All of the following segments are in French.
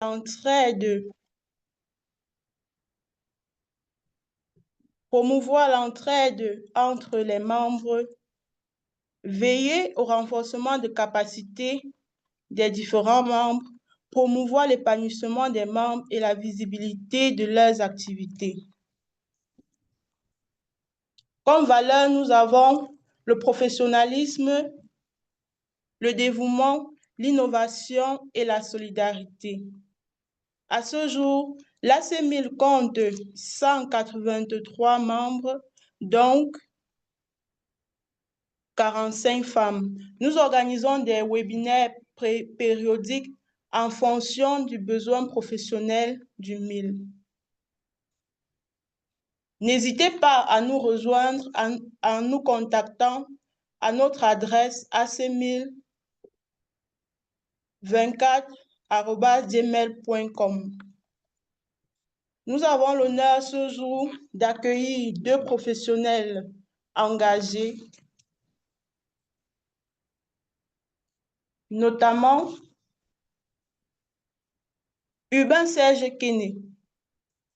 l'entraide, promouvoir l'entraide entre les membres, veiller au renforcement de capacités des différents membres, promouvoir l'épanouissement des membres et la visibilité de leurs activités. Comme valeur, nous avons le professionnalisme, le dévouement, l'innovation et la solidarité. À ce jour, l'AC1000 compte 183 membres, donc 45 femmes. Nous organisons des webinaires périodiques en fonction du besoin professionnel du MIL. N'hésitez pas à nous rejoindre en nous contactant à notre adresse ac100024@gmail.com. Nous avons l'honneur ce jour d'accueillir deux professionnels engagés, notamment Urbain Serge Kene,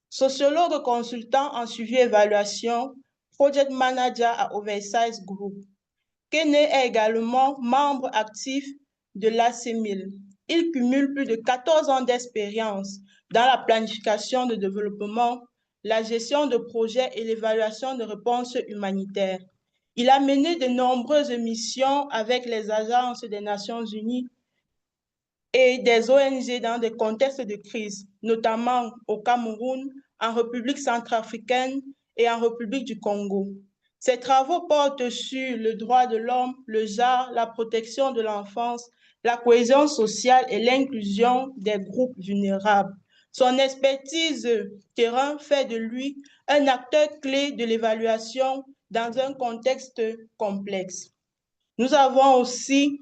sociologue consultant en suivi évaluation, project manager à Oversize Group. Kene est également membre actif de l'AC1000. Il cumule plus de 14 ans d'expérience dans la planification de développement, la gestion de projets et l'évaluation de réponses humanitaires. Il a mené de nombreuses missions avec les agences des Nations Unies et des ONG dans des contextes de crise, notamment au Cameroun, en République centrafricaine et en République du Congo. Ses travaux portent sur le droit de l'homme, le genre, la protection de l'enfance, la cohésion sociale et l'inclusion des groupes vulnérables. Son expertise terrain fait de lui un acteur clé de l'évaluation dans un contexte complexe. Nous avons aussi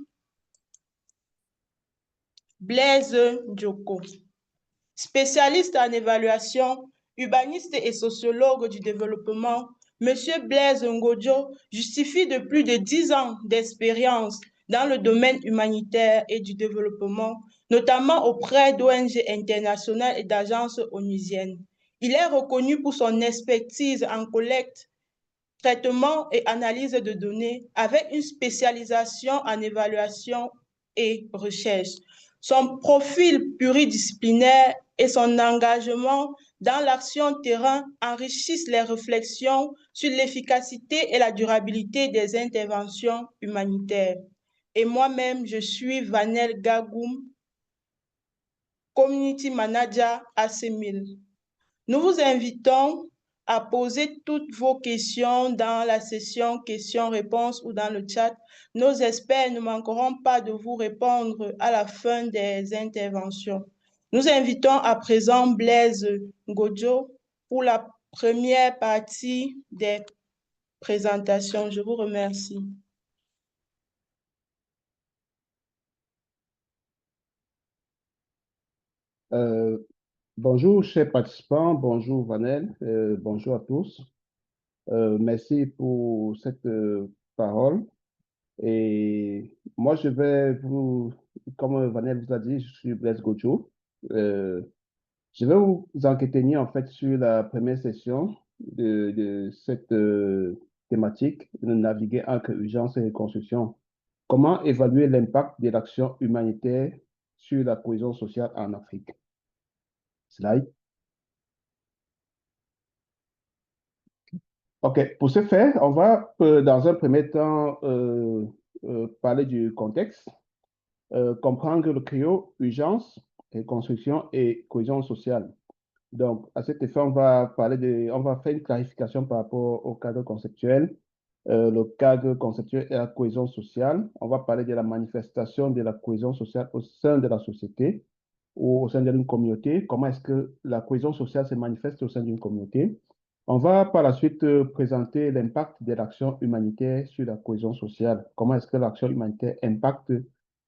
Blaise Djoko, spécialiste en évaluation, urbaniste et sociologue du développement. Monsieur Blaise Ngodjo justifie de plus de 10 ans d'expérience dans le domaine humanitaire et du développement, notamment auprès d'ONG internationales et d'agences onusiennes. Il est reconnu pour son expertise en collecte, traitement et analyse de données avec une spécialisation en évaluation et recherche. Son profil pluridisciplinaire et son engagement dans l'action terrain enrichissent les réflexions sur l'efficacité et la durabilité des interventions humanitaires. Et moi-même, je suis Vanel Gagoum, Community Manager à AC1000. Nous vous invitons à poser toutes vos questions dans la session questions-réponses ou dans le chat. Nos experts ne manqueront pas de vous répondre à la fin des interventions. Nous invitons à présent Blaise Ngodjo pour la première partie des présentations. Je vous remercie. Bonjour, chers participants, bonjour Vanel, bonjour à tous. Merci pour cette parole. Et moi, je vais vous, comme Vanel vous a dit, je suis Blaise Gojo. Je vais vous entretenir en fait sur la première session de cette thématique, de naviguer entre urgence et reconstruction. Comment évaluer l'impact de l'action humanitaire sur la cohésion sociale en Afrique? Slide. OK, pour ce faire, on va dans un premier temps parler du contexte, comprendre le trio urgence, reconstruction et cohésion sociale. Donc, à cet effet, on va faire une clarification par rapport au cadre conceptuel. Le cadre conceptuel et la cohésion sociale. On va parler de la manifestation de la cohésion sociale au sein de la société ou au sein d'une communauté. Comment est-ce que la cohésion sociale se manifeste au sein d'une communauté? On va par la suite présenter l'impact de l'action humanitaire sur la cohésion sociale. Comment est-ce que l'action humanitaire impacte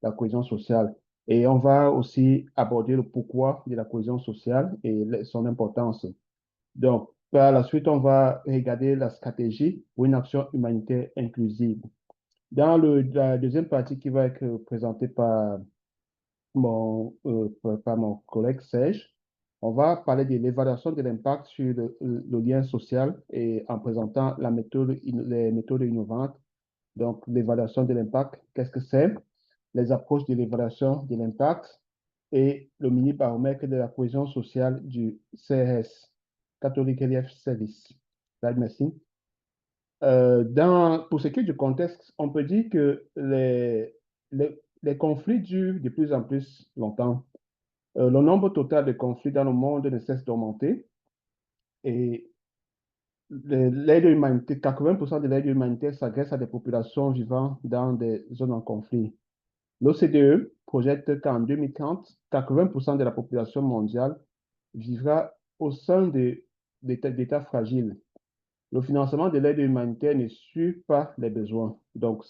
la cohésion sociale? Et on va aussi aborder le pourquoi de la cohésion sociale et son importance. Donc, par la suite, on va regarder la stratégie pour une action humanitaire inclusive. Dans la deuxième partie qui va être présentée par par mon collègue Serge. On va parler de l'évaluation de l'impact sur le lien social et en présentant les méthodes innovantes. Donc, l'évaluation de l'impact, qu'est-ce que c'est? Les approches de l'évaluation de l'impact et le mini-baromètre de la cohésion sociale du CRS, Catholic Relief Service. Merci. Pour ce qui est du contexte, on peut dire que les conflits durent de plus en plus longtemps. Le nombre total de conflits dans le monde ne cesse d'augmenter et l'aide humanitaire, 80% de l'aide humanitaire s'adresse à des populations vivant dans des zones en conflit. L'OCDE projette qu'en 2030, 80% de la population mondiale vivra au sein d'États fragiles. Le financement de l'aide humanitaire ne suit pas les besoins. Donc,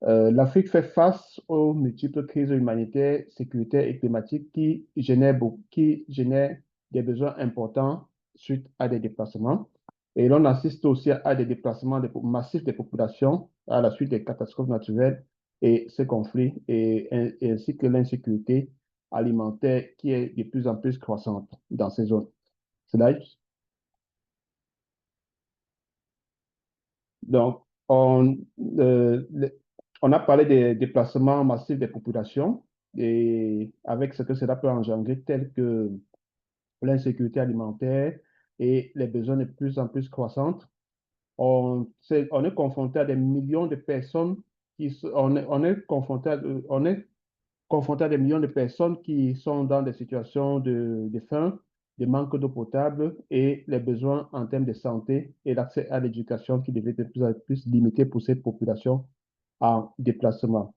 l'Afrique fait face aux multiples crises humanitaires, sécuritaires et climatiques qui génèrent des besoins importants suite à des déplacements. Et l'on assiste aussi à des déplacements massifs des populations à la suite des catastrophes naturelles et ces conflits, ainsi que l'insécurité alimentaire qui est de plus en plus croissante dans ces zones. Cela Donc, on a parlé des déplacements massifs des populations et avec ce que cela peut engendrer, tels que l'insécurité alimentaire et les besoins de plus en plus croissants. On est confronté à des millions de personnes on est confronté à des millions de personnes qui sont dans des situations de faim, de manque d'eau potable et les besoins en termes de santé et l'accès à l'éducation qui devaient être de plus en plus limités pour ces populations en déplacement.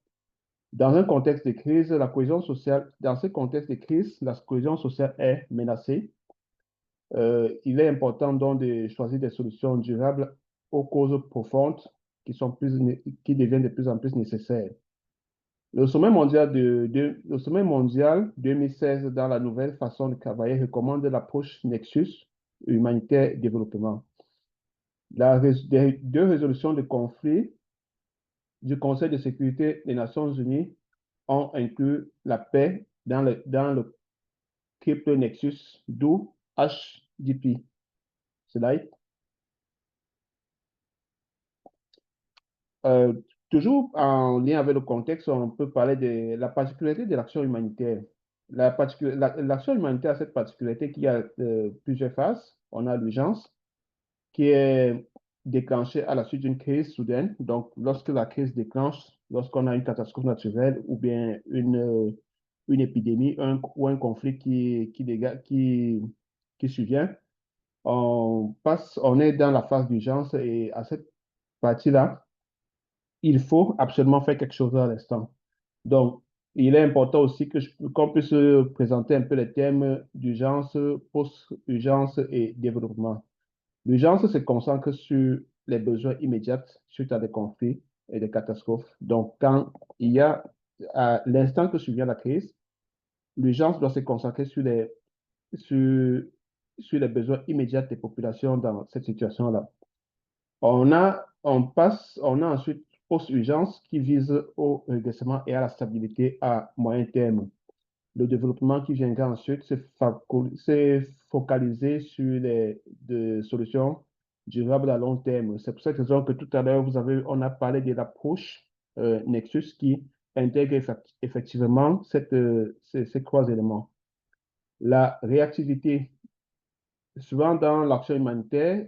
Dans un contexte de crise, dans ce contexte de crise, la cohésion sociale est menacée. Il est important donc de choisir des solutions durables aux causes profondes qui deviennent de plus en plus nécessaires. Le sommet mondial 2016 dans la nouvelle façon de travailler recommande l'approche Nexus humanitaire développement. Les deux résolutions de conflits du Conseil de sécurité des Nations Unies ont inclus la paix dans le triple Nexus, d'où HDP. Slide. Euh, Toujours en lien avec le contexte, on peut parler de la particularité de l'action humanitaire. L'action humanitaire a cette particularité qu'il y a plusieurs phases. On a l'urgence qui est déclenchée à la suite d'une crise soudaine. Donc, lorsque la crise déclenche, lorsqu'on a une catastrophe naturelle ou bien une épidémie ou un conflit qui survient, on est dans la phase d'urgence et à cette partie-là, il faut absolument faire quelque chose à l'instant. Donc, il est important aussi qu'on puisse présenter un peu les thèmes d'urgence, post-urgence et développement. L'urgence se concentre sur les besoins immédiats suite à des conflits et des catastrophes. Donc, quand il y a, à l'instant que survient la crise, l'urgence doit se concentrer sur, sur les besoins immédiats des populations dans cette situation-là. On a ensuite post-urgence qui vise au redressement et à la stabilité à moyen terme. Le développement qui viendra ensuite c'est focalisé sur des solutions durables à long terme. C'est pour cette raison que tout à l'heure, on a parlé de l'approche Nexus qui intègre effectivement ces trois éléments. La réactivité. Souvent, dans l'action humanitaire,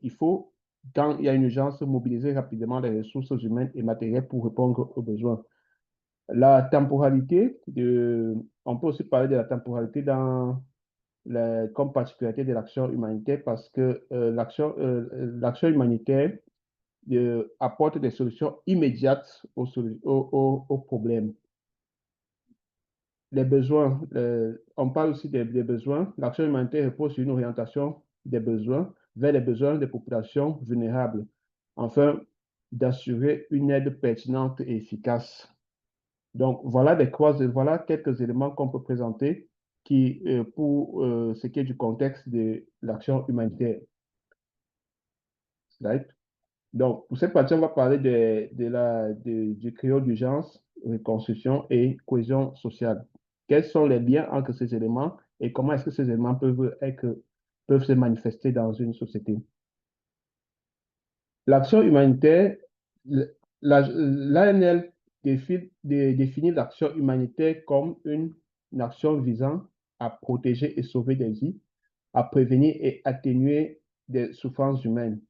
il faut, quand il y a une urgence, mobiliser rapidement les ressources humaines et matérielles pour répondre aux besoins. La temporalité, on peut aussi parler de la temporalité comme particularité de l'action humanitaire parce que l'action humanitaire apporte des solutions immédiates aux problèmes. Les besoins, on parle aussi des besoins. L'action humanitaire repose sur une orientation des besoins vers les besoins des populations vulnérables, afin d'assurer une aide pertinente et efficace. Donc, voilà quelques éléments qu'on peut présenter pour ce qui est du contexte de l'action humanitaire. Slide. Donc, pour cette partie, on va parler du créneau d'urgence, reconstruction et cohésion sociale. Quels sont les liens entre ces éléments et comment est-ce que ces éléments peuvent se manifester dans une société? L'action humanitaire, l'ANL définit l'action humanitaire comme une action visant à protéger et sauver des vies, à prévenir et atténuer des souffrances humaines,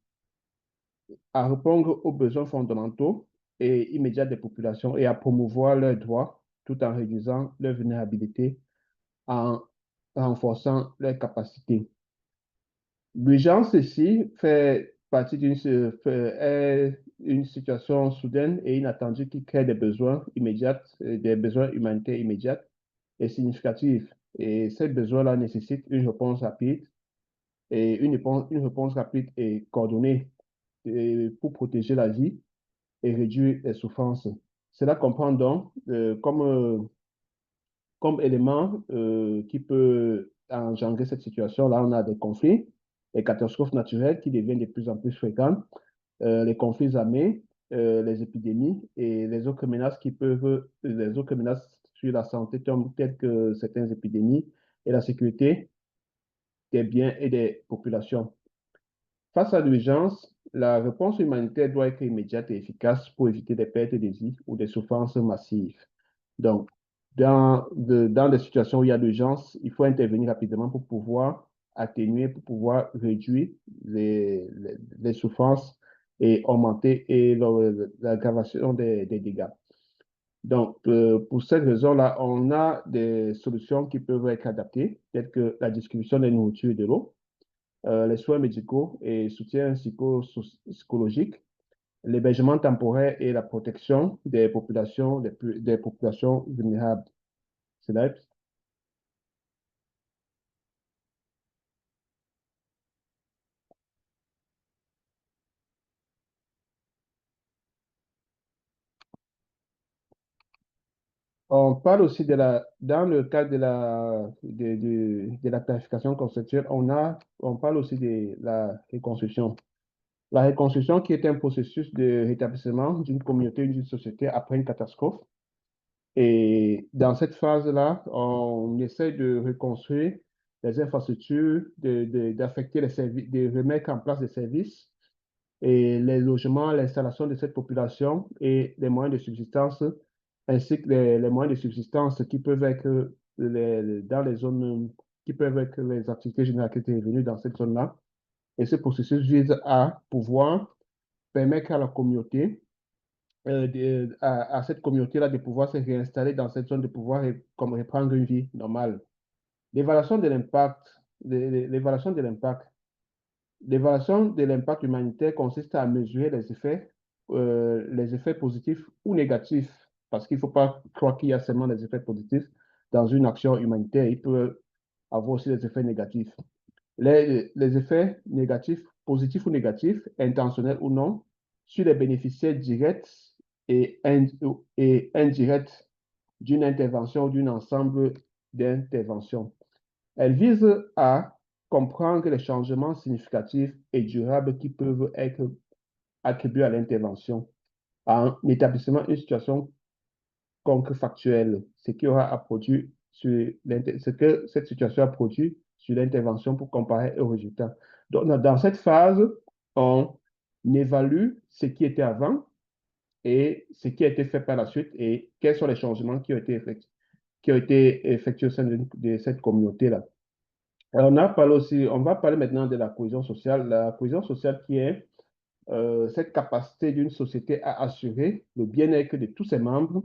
à répondre aux besoins fondamentaux et immédiats des populations et à promouvoir leurs droits tout en réduisant leur vulnérabilité, en renforçant leurs capacités. L'urgence ici fait partie est une situation soudaine et inattendue qui crée des besoins immédiats, des besoins humanitaires immédiats et significatifs. Et ces besoins-là nécessitent une réponse rapide et une réponse rapide et coordonnée pour protéger la vie et réduire les souffrances. Cela comprend donc comme élément qui peut engendrer cette situation-là, on a des conflits, les catastrophes naturelles qui deviennent de plus en plus fréquentes, les conflits armés, les épidémies et les autres menaces sur la santé, telles que certaines épidémies et la sécurité des biens et des populations. Face à l'urgence, la réponse humanitaire doit être immédiate et efficace pour éviter des pertes de vie ou des souffrances massives. Donc, dans des situations où il y a l'urgence, il faut intervenir rapidement pour pouvoir atténuer, pour pouvoir réduire les souffrances et augmenter l'aggravation des dégâts. Donc, pour cette raison-là, on a des solutions qui peuvent être adaptées, telles que la distribution des nourritures et de l'eau, les soins médicaux et soutien psychologique, l'hébergement temporaire et la protection des populations vulnérables. C'est là. On parle aussi dans le cadre de la planification conceptuelle, on parle aussi de la reconstruction. La reconstruction qui est un processus de rétablissement d'une communauté ou d'une société après une catastrophe. Et dans cette phase-là, on essaie de reconstruire les infrastructures, d'affecter les services, de remettre en place des services et les logements, l'installation de cette population et les moyens de subsistance, ainsi que les moyens de subsistance qui peuvent être dans les zones, qui peuvent être les activités génératrices de revenus dans cette zone-là. Et ce processus vise à pouvoir permettre à la communauté, à cette communauté-là de pouvoir se réinstaller dans cette zone, de pouvoir comme reprendre une vie normale. L'évaluation de l'impact, l'évaluation de l'impact. L'évaluation de l'impact humanitaire consiste à mesurer les effets positifs ou négatifs, parce qu'il ne faut pas croire qu'il y a seulement des effets positifs dans une action humanitaire. Il peut avoir aussi des effets négatifs. Les effets négatifs, positifs ou négatifs, intentionnels ou non, sur les bénéficiaires directs et indirects d'une intervention ou d'un ensemble d'interventions. Elle vise à comprendre les changements significatifs et durables qui peuvent être attribués à l'intervention en établissant une situation contrefactuelle, ce que cette situation a produit sur l'intervention pour comparer aux résultats. Donc, dans cette phase, on évalue ce qui était avant et ce qui a été fait par la suite et quels sont les changements qui ont été effectués au sein de cette communauté-là. On va parler maintenant de la cohésion sociale. La cohésion sociale qui est cette capacité d'une société à assurer le bien-être de tous ses membres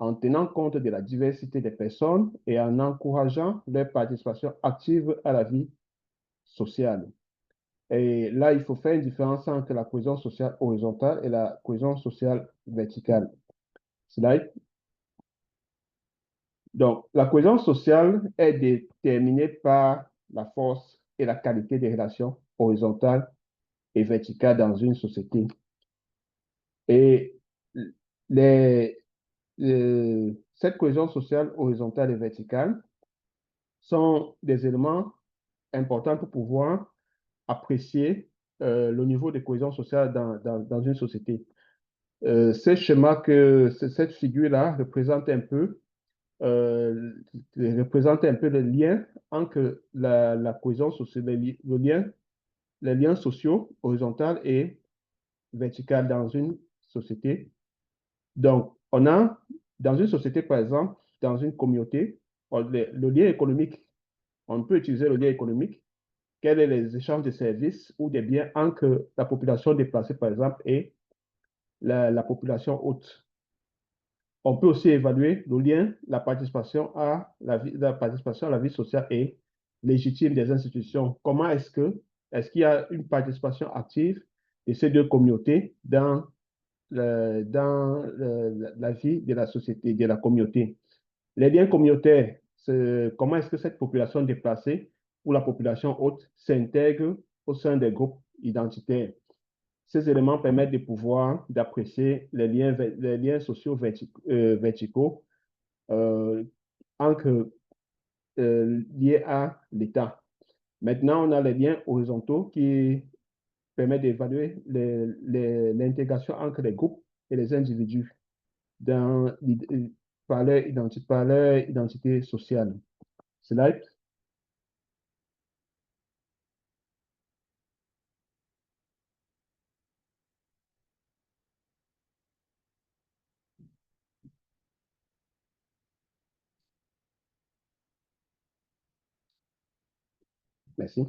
en tenant compte de la diversité des personnes et en encourageant leur participation active à la vie sociale. Et là, il faut faire une différence entre la cohésion sociale horizontale et la cohésion sociale verticale. Slide. Donc, la cohésion sociale est déterminée par la force et la qualité des relations horizontales et verticales dans une société. Et cette cohésion sociale horizontale et verticale sont des éléments importants pour pouvoir apprécier le niveau de cohésion sociale dans une société. Cette figure-là représente un peu euh, représente un peu le lien entre la cohésion sociale, les liens sociaux horizontaux et verticaux dans une société. Donc, on a, dans une société, par exemple, dans une communauté, le lien économique, on peut utiliser le lien économique, quels sont les échanges de services ou des biens entre la population déplacée, par exemple, et la population haute. On peut aussi évaluer le lien, la participation à la vie sociale et légitime des institutions. Comment est-ce qu'il y a une participation active de ces deux communautés dans la vie de la société, de la communauté? Les liens communautaires, comment est-ce que cette population déplacée ou la population haute s'intègre au sein des groupes identitaires? Ces éléments permettent de pouvoir d'apprécier les liens sociaux verticaux euh, entre, liés à l'État. Maintenant, on a les liens horizontaux qui permettent d'évaluer l'intégration entre les groupes et les individus dans, par leur identité sociale. Slide. Merci.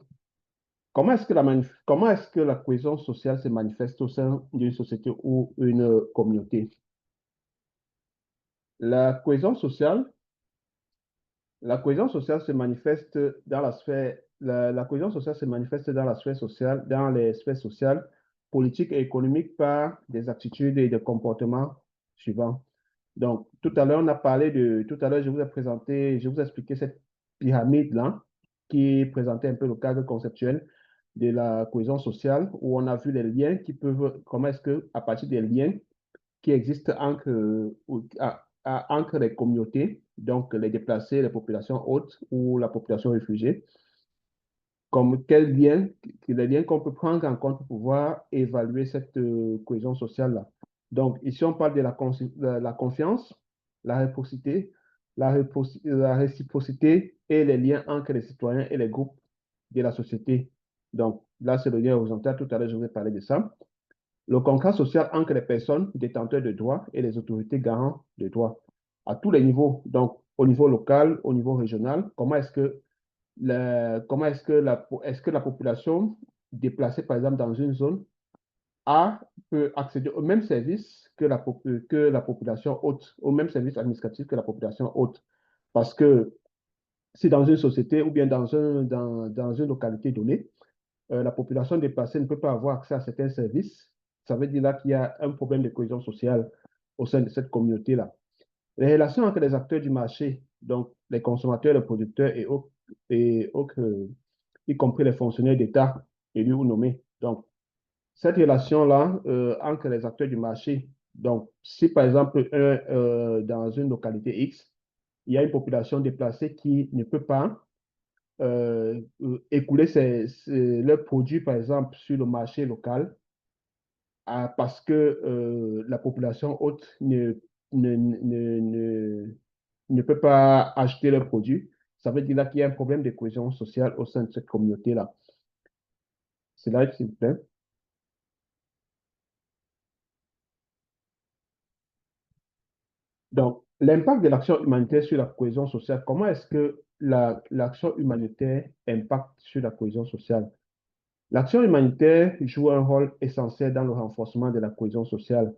Comment est-ce que la cohésion sociale se manifeste au sein d'une société ou une communauté? La cohésion sociale, la cohésion sociale se manifeste dans la sphère, la cohésion sociale se manifeste dans la sphère sociale, dans les sphères sociales, politiques et économiques par des attitudes et des comportements suivants. Donc, tout à l'heure, je vous ai présenté, je vous ai expliqué cette pyramide-là qui présentait un peu le cadre conceptuel de la cohésion sociale où on a vu les liens comment est-ce que, à partir des liens qui existent entre les communautés, donc les déplacés, les populations hautes ou la population réfugiée, comme les liens qu'on peut prendre en compte pour pouvoir évaluer cette cohésion sociale-là. Donc, ici, on parle de la confiance, la réciprocité, la réciprocité et les liens entre les citoyens et les groupes de la société. Donc, là, c'est le lien horizontal. Tout à l'heure, je vous ai parlé de ça. Le contrat social entre les personnes détenteurs de droits et les autorités garantes de droits à tous les niveaux. Donc, au niveau local, au niveau régional, est-ce que la population déplacée, par exemple, dans une zone peut accéder au même service que la population haute, au même service administratif que la population haute? Parce que si dans une société ou bien dans une localité donnée, la population déplacée ne peut pas avoir accès à certains services, ça veut dire là qu'il y a un problème de cohésion sociale au sein de cette communauté-là. Les relations entre les acteurs du marché, donc les consommateurs, les producteurs et autres, y compris les fonctionnaires d'État élus ou nommés. Donc, cette relation-là entre les acteurs du marché, donc si par exemple dans une localité X, il y a une population déplacée qui ne peut pas écouler leurs produits, par exemple, sur le marché local, parce que la population haute ne peut pas acheter leurs produits. Ça veut dire là qu'il y a un problème de cohésion sociale au sein de cette communauté-là. C'est là, s'il vous plaît. Donc, l'impact de l'action humanitaire sur la cohésion sociale, comment est-ce que l'action humanitaire impacte sur la cohésion sociale? L'action humanitaire joue un rôle essentiel dans le renforcement de la cohésion sociale,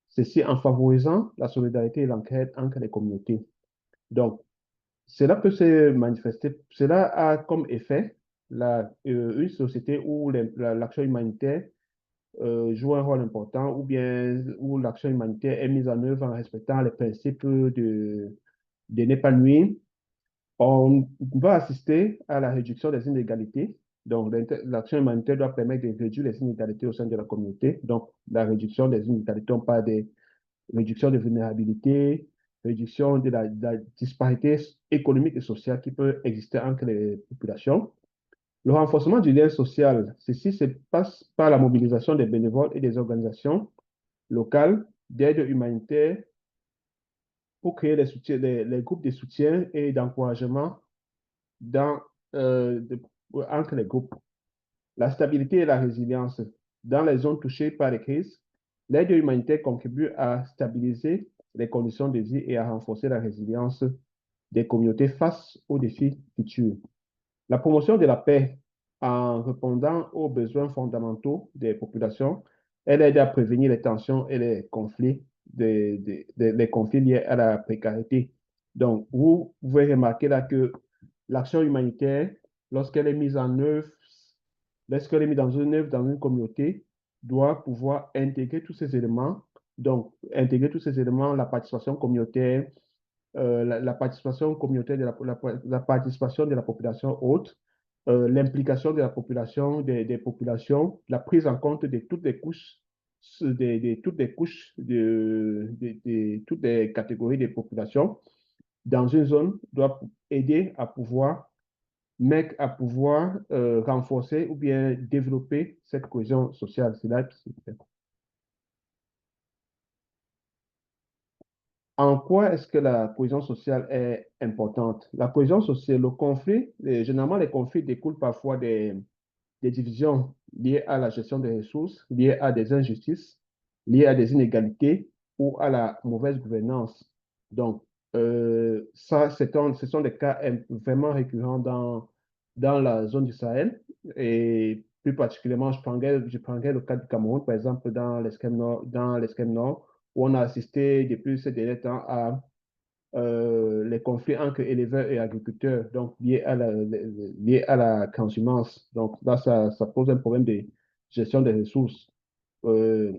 ceci en favorisant la solidarité et l'entraide entre les communautés. Donc, cela peut se manifester, cela a comme effet une société où l'action humanitaire joue un rôle important ou bien où l'action humanitaire est mise en œuvre en respectant les principes de ne pas nuire. On va assister à la réduction des inégalités. Donc, l'action humanitaire doit permettre de réduire les inégalités au sein de la communauté. Donc, la réduction des inégalités, on parle de réduction de vulnérabilité, réduction de la disparité économique et sociale qui peut exister entre les populations. Le renforcement du lien social, ceci se passe par la mobilisation des bénévoles et des organisations locales d'aide humanitaire pour créer les groupes de soutien et d'encouragement dans, entre les groupes. La stabilité et la résilience. Dans les zones touchées par les crises, l'aide humanitaire contribue à stabiliser les conditions de vie et à renforcer la résilience des communautés face aux défis futurs. La promotion de la paix en répondant aux besoins fondamentaux des populations, elle aide à prévenir les tensions et les conflits, les conflits liés à la précarité. Donc, vous pouvez remarquer là que l'action humanitaire, lorsqu'elle est mise en œuvre, lorsqu'elle est mise dans une œuvre dans une communauté, doit pouvoir intégrer tous ces éléments. Donc, intégrer tous ces éléments, la participation communautaire, la participation communautaire, la participation de la population haute, l'implication de la population, des populations, la prise en compte de toutes les couches, toutes les couches, toutes les catégories de population dans une zone doit aider à pouvoir renforcer ou bien développer cette cohésion sociale. C'est là. En quoi est-ce que la cohésion sociale est importante? La cohésion sociale, le conflit, généralement les conflits découlent parfois des divisions liées à la gestion des ressources, liées à des injustices, liées à des inégalités ou à la mauvaise gouvernance. Donc, ça, ce sont des cas vraiment récurrents dans la zone du Sahel. Et plus particulièrement, je prendrais le cas du Cameroun, par exemple, dans l'extrême nord, où on a assisté depuis ces derniers temps à les conflits entre éleveurs et agriculteurs, donc liés à la transhumance. Donc là, ça pose un problème de gestion des ressources. Euh,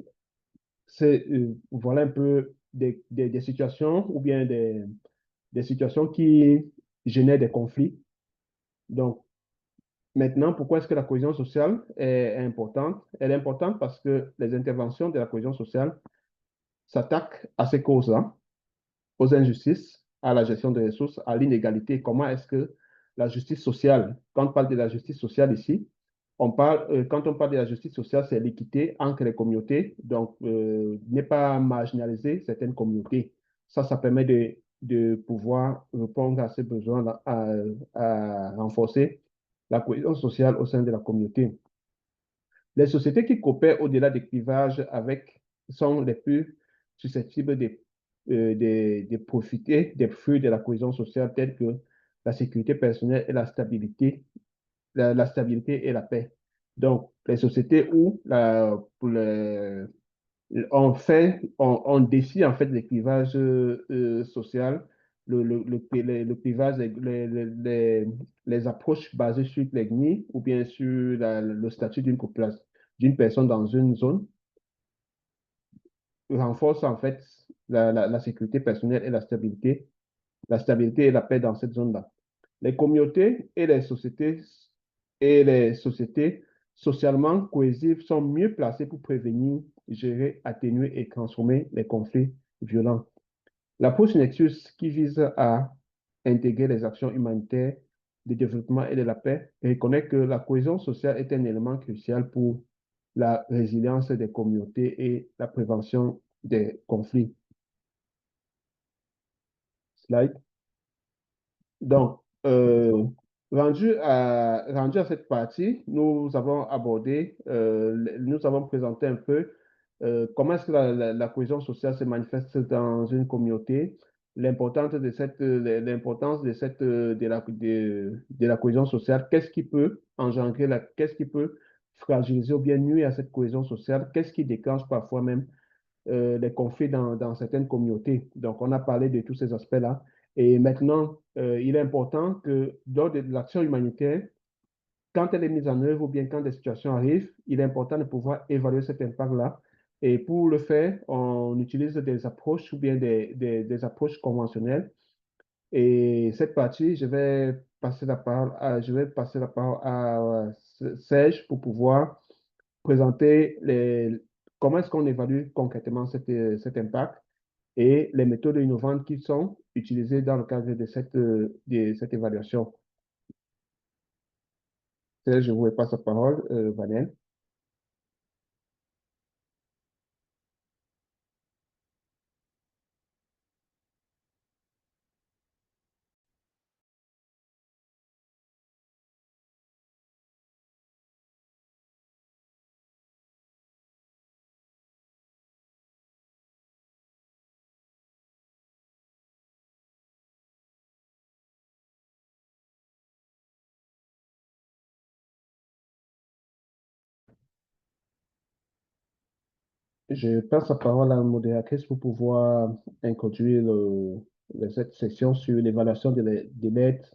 voilà un peu des situations ou bien des situations qui génèrent des conflits. Donc maintenant, pourquoi est-ce que la cohésion sociale est importante? Elle est importante parce que les interventions de la cohésion sociale s'attaquent à ces causes-là, aux injustices, à la gestion des ressources, à l'inégalité. Comment est-ce que la justice sociale, quand on parle de la justice sociale ici, quand on parle de la justice sociale, c'est l'équité entre les communautés, donc ne pas marginaliser certaines communautés. Ça permet de pouvoir répondre à ces besoins, à renforcer la cohésion sociale au sein de la communauté. Les sociétés qui coopèrent au-delà des clivages sont les plus susceptibles de profiter des fruits de la cohésion sociale tels que la sécurité personnelle et la stabilité, la stabilité et la paix. Donc, les sociétés où on défie en fait le clivage social, le clivage, les approches basées sur l'ethnie ou bien sur le statut d'une personne dans une zone, renforce en fait la sécurité personnelle et la stabilité et la paix dans cette zone-là. Les communautés et les sociétés socialement cohésives sont mieux placées pour prévenir, gérer, atténuer et transformer les conflits violents. L'approche Nexus, qui vise à intégrer les actions humanitaires, de développement et de la paix, reconnaît que la cohésion sociale est un élément crucial pour la résilience des communautés et la prévention des conflits. Slide. Donc, rendu à cette partie, nous avons nous avons présenté un peu comment est-ce que la cohésion sociale se manifeste dans une communauté, l'importance de la cohésion sociale, qu'est-ce qui peut qu'est-ce qui peut fragiliser ou bien nuire à cette cohésion sociale, qu'est-ce qui déclenche parfois même des conflits dans certaines communautés. Donc, on a parlé de tous ces aspects-là. Et maintenant, il est important que lors de l'action humanitaire, quand elle est mise en œuvre ou bien quand des situations arrivent, il est important de pouvoir évaluer cet impact-là. Et pour le faire, on utilise des approches ou bien des approches conventionnelles. Et cette partie, je vais passer la parole à Serge pour pouvoir présenter comment est-ce qu'on évalue concrètement cet impact et les méthodes innovantes qui sont utilisées dans le cadre de cette évaluation. Je vous passe la parole, Vanel. Je passe la parole à la modératrice pour pouvoir introduire cette section sur l'évaluation de l'aide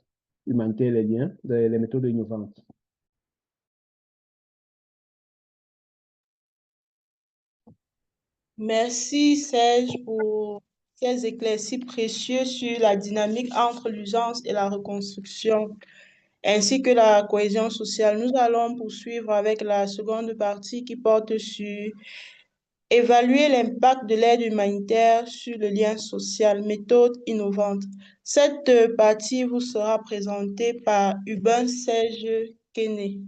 humanitaire et les liens, les méthodes innovantes. Merci Serge pour ces éclaircies précieux sur la dynamique entre l'urgence et la reconstruction, ainsi que la cohésion sociale. Nous allons poursuivre avec la seconde partie qui porte sur évaluer l'impact de l'aide humanitaire sur le lien social, méthode innovante. Cette partie vous sera présentée par Hubin Serge Kene.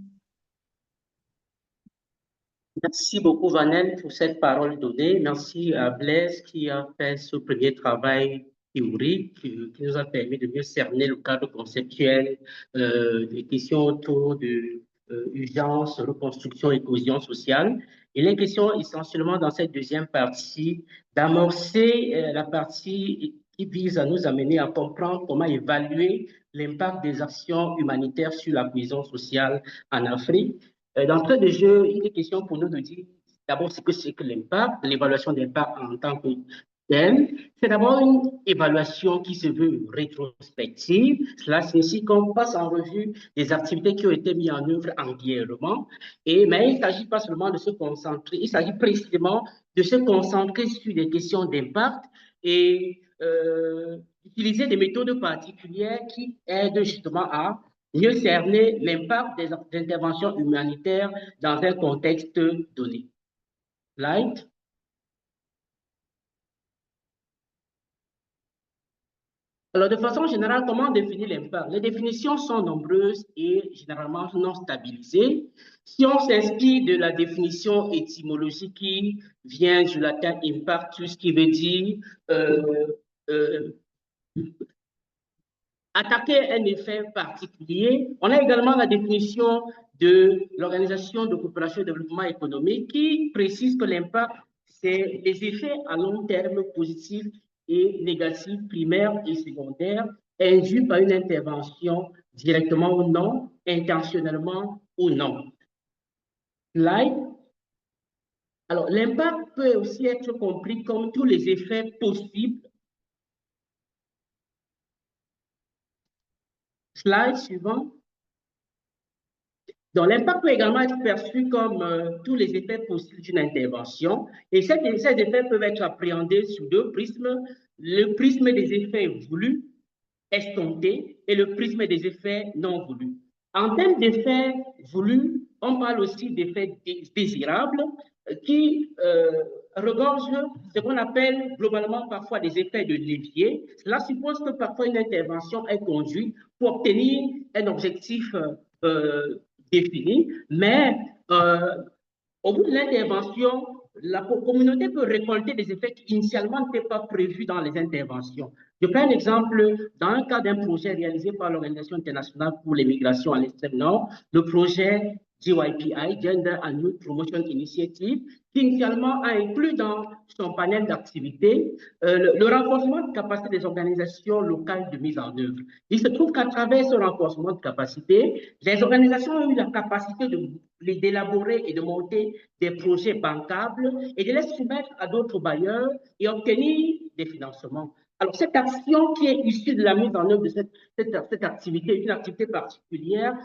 Merci beaucoup, Vanel, pour cette parole donnée. Merci à Blaise qui a fait ce premier travail théorique qui nous a permis de mieux cerner le cadre conceptuel des questions autour de urgence, reconstruction et cohésion sociale. Il est question essentiellement dans cette deuxième partie d'amorcer la partie qui vise à nous amener à comprendre comment évaluer l'impact des actions humanitaires sur la cohésion sociale en Afrique. D'entrée de jeu, il est question pour nous de dire d'abord ce que c'est que l'impact, l'évaluation d'impact en tant que tel. C'est d'abord une évaluation qui se veut rétrospective. Cela signifie qu'on passe en revue des activités qui ont été mises en œuvre antérieurement. Mais il ne s'agit pas seulement de se concentrer, il s'agit précisément de se concentrer sur des questions d'impact et utiliser des méthodes particulières qui aident justement à mieux cerner l'impact des interventions humanitaires dans un contexte donné. Slide. Alors, de façon générale, comment définir l'impact? Les définitions sont nombreuses et généralement non stabilisées. Si on s'inspire de la définition étymologique qui vient du latin impactus, qui veut dire attaquer un effet particulier. On a également la définition de l'Organisation de coopération et de développement économique qui précise que l'impact, c'est les effets à long terme positifs et négatifs, primaires et secondaires, induits par une intervention directement ou non, intentionnellement ou non. Slide. Alors, l'impact peut aussi être compris comme tous les effets possibles. Slide suivant. Donc, l'impact peut également être perçu comme tous les effets possibles d'une intervention. Et ces effets peuvent être appréhendés sous deux prismes. Le prisme des effets voulus, escomptés, et le prisme des effets non voulus. En termes d'effets voulus, on parle aussi d'effets désirables qui regorgent ce qu'on appelle globalement parfois des effets de levier. Cela suppose que parfois une intervention est conduite pour obtenir un objectif défini, mais au bout de l'intervention, la communauté peut récolter des effets qui initialement n'étaient pas prévus dans les interventions. Je prends un exemple dans le cadre d'un projet réalisé par l'Organisation internationale pour les migrations à l'extrême nord, le projet GYPI, Gender and Youth Promotion Initiative, qui initialement a inclus dans son panel d'activités le renforcement de capacité des organisations locales de mise en œuvre. Il se trouve qu'à travers ce renforcement de capacité, les organisations ont eu la capacité d'élaborer et de monter des projets bancables et de les soumettre à d'autres bailleurs et obtenir des financements. Alors, cette action qui est issue de la mise en œuvre de cette activité, une activité particulière,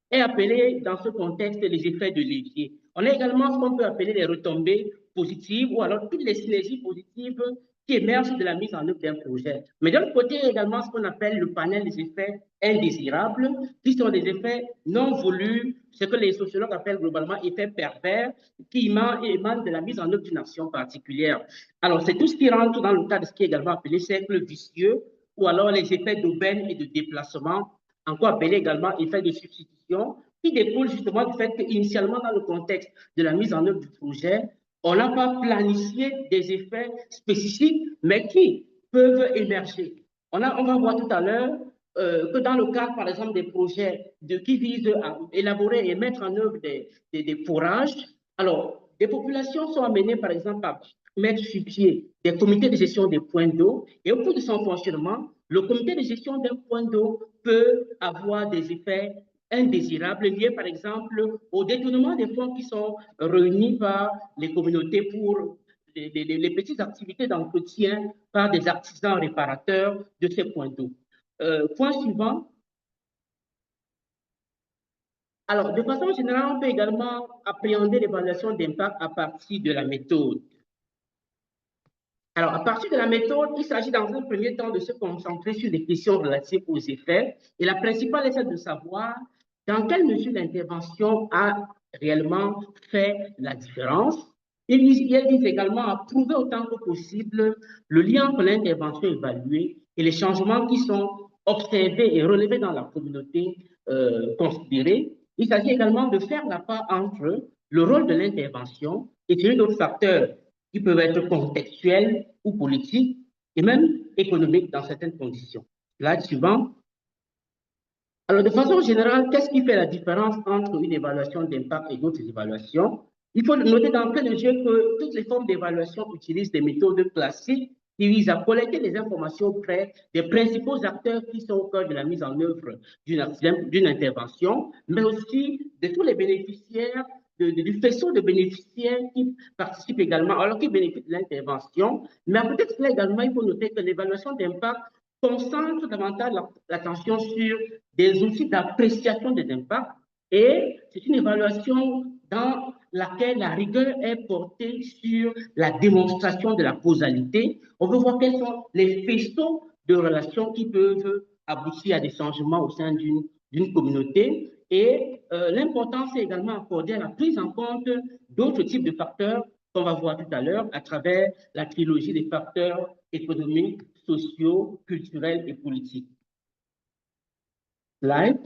est appelée dans ce contexte les effets de levier. On a également ce qu'on peut appeler les retombées positives ou alors toutes les synergies positives qui émergent de la mise en œuvre d'un projet. Mais de l'autre côté, il y a également ce qu'on appelle le panel des effets indésirables, qui sont des effets non voulus, ce que les sociologues appellent globalement effets pervers, qui émanent de la mise en œuvre d'une action particulière. Alors, c'est tout ce qui rentre dans le cadre de ce qui est également appelé cercle vicieux, ou alors les effets d'aubaine et de déplacement, encore appelés également effets de substitution, qui découlent justement du fait qu'initialement, dans le contexte de la mise en œuvre du projet, on n'a pas planifié des effets spécifiques, mais qui peuvent émerger. On va voir tout à l'heure que dans le cadre, par exemple, des projets qui visent à élaborer et mettre en œuvre des forages, alors, des populations sont amenées, par exemple, à mettre sur pied des comités de gestion des points d'eau et au cours de son fonctionnement, le comité de gestion d'un point d'eau peut avoir des effets indésirables liés, par exemple, au détournement des fonds qui sont réunis par les communautés pour les petites activités d'entretien par des artisans réparateurs de ces points d'eau. Point suivant. Alors, de façon générale, on peut également appréhender l'évaluation d'impact à partir de la méthode. Alors, à partir de la méthode, il s'agit dans un premier temps de se concentrer sur les questions relatives aux effets. Et la principale est celle de savoir dans quelle mesure l'intervention a réellement fait la différence. Il vise également à prouver autant que possible le lien entre l'intervention évaluée et les changements qui sont observés et relevés dans la communauté considérée. Il s'agit également de faire la part entre le rôle de l'intervention et celui d'autres facteurs qui peuvent être contextuels ou politiques et même économiques dans certaines conditions. Slide suivant. Alors, de façon générale, qu'est-ce qui fait la différence entre une évaluation d'impact et d'autres évaluations? Il faut noter d'entrée de jeu que toutes les formes d'évaluation utilisent des méthodes classiques qui visent à collecter les informations auprès des principaux acteurs qui sont au cœur de la mise en œuvre d'une intervention, mais aussi de tous les bénéficiaires, du faisceau de bénéficiaires qui participent également, alors qui bénéficient de l'intervention. Mais à côté de cela également, il faut noter que l'évaluation d'impact concentre davantage l'attention sur des outils d'appréciation des impacts et c'est une évaluation dans laquelle la rigueur est portée sur la démonstration de la causalité. On veut voir quels sont les faisceaux de relations qui peuvent aboutir à des changements au sein d'une communauté. Et l'importance est également accordée à la prise en compte d'autres types de facteurs qu'on va voir tout à l'heure à travers la trilogie des facteurs économiques, sociaux, culturels et politiques. Slide.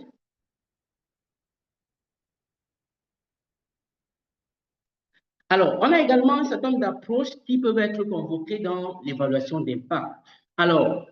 Alors, on a également un certain nombre d'approches qui peuvent être convoquées dans l'évaluation d'impact. Alors,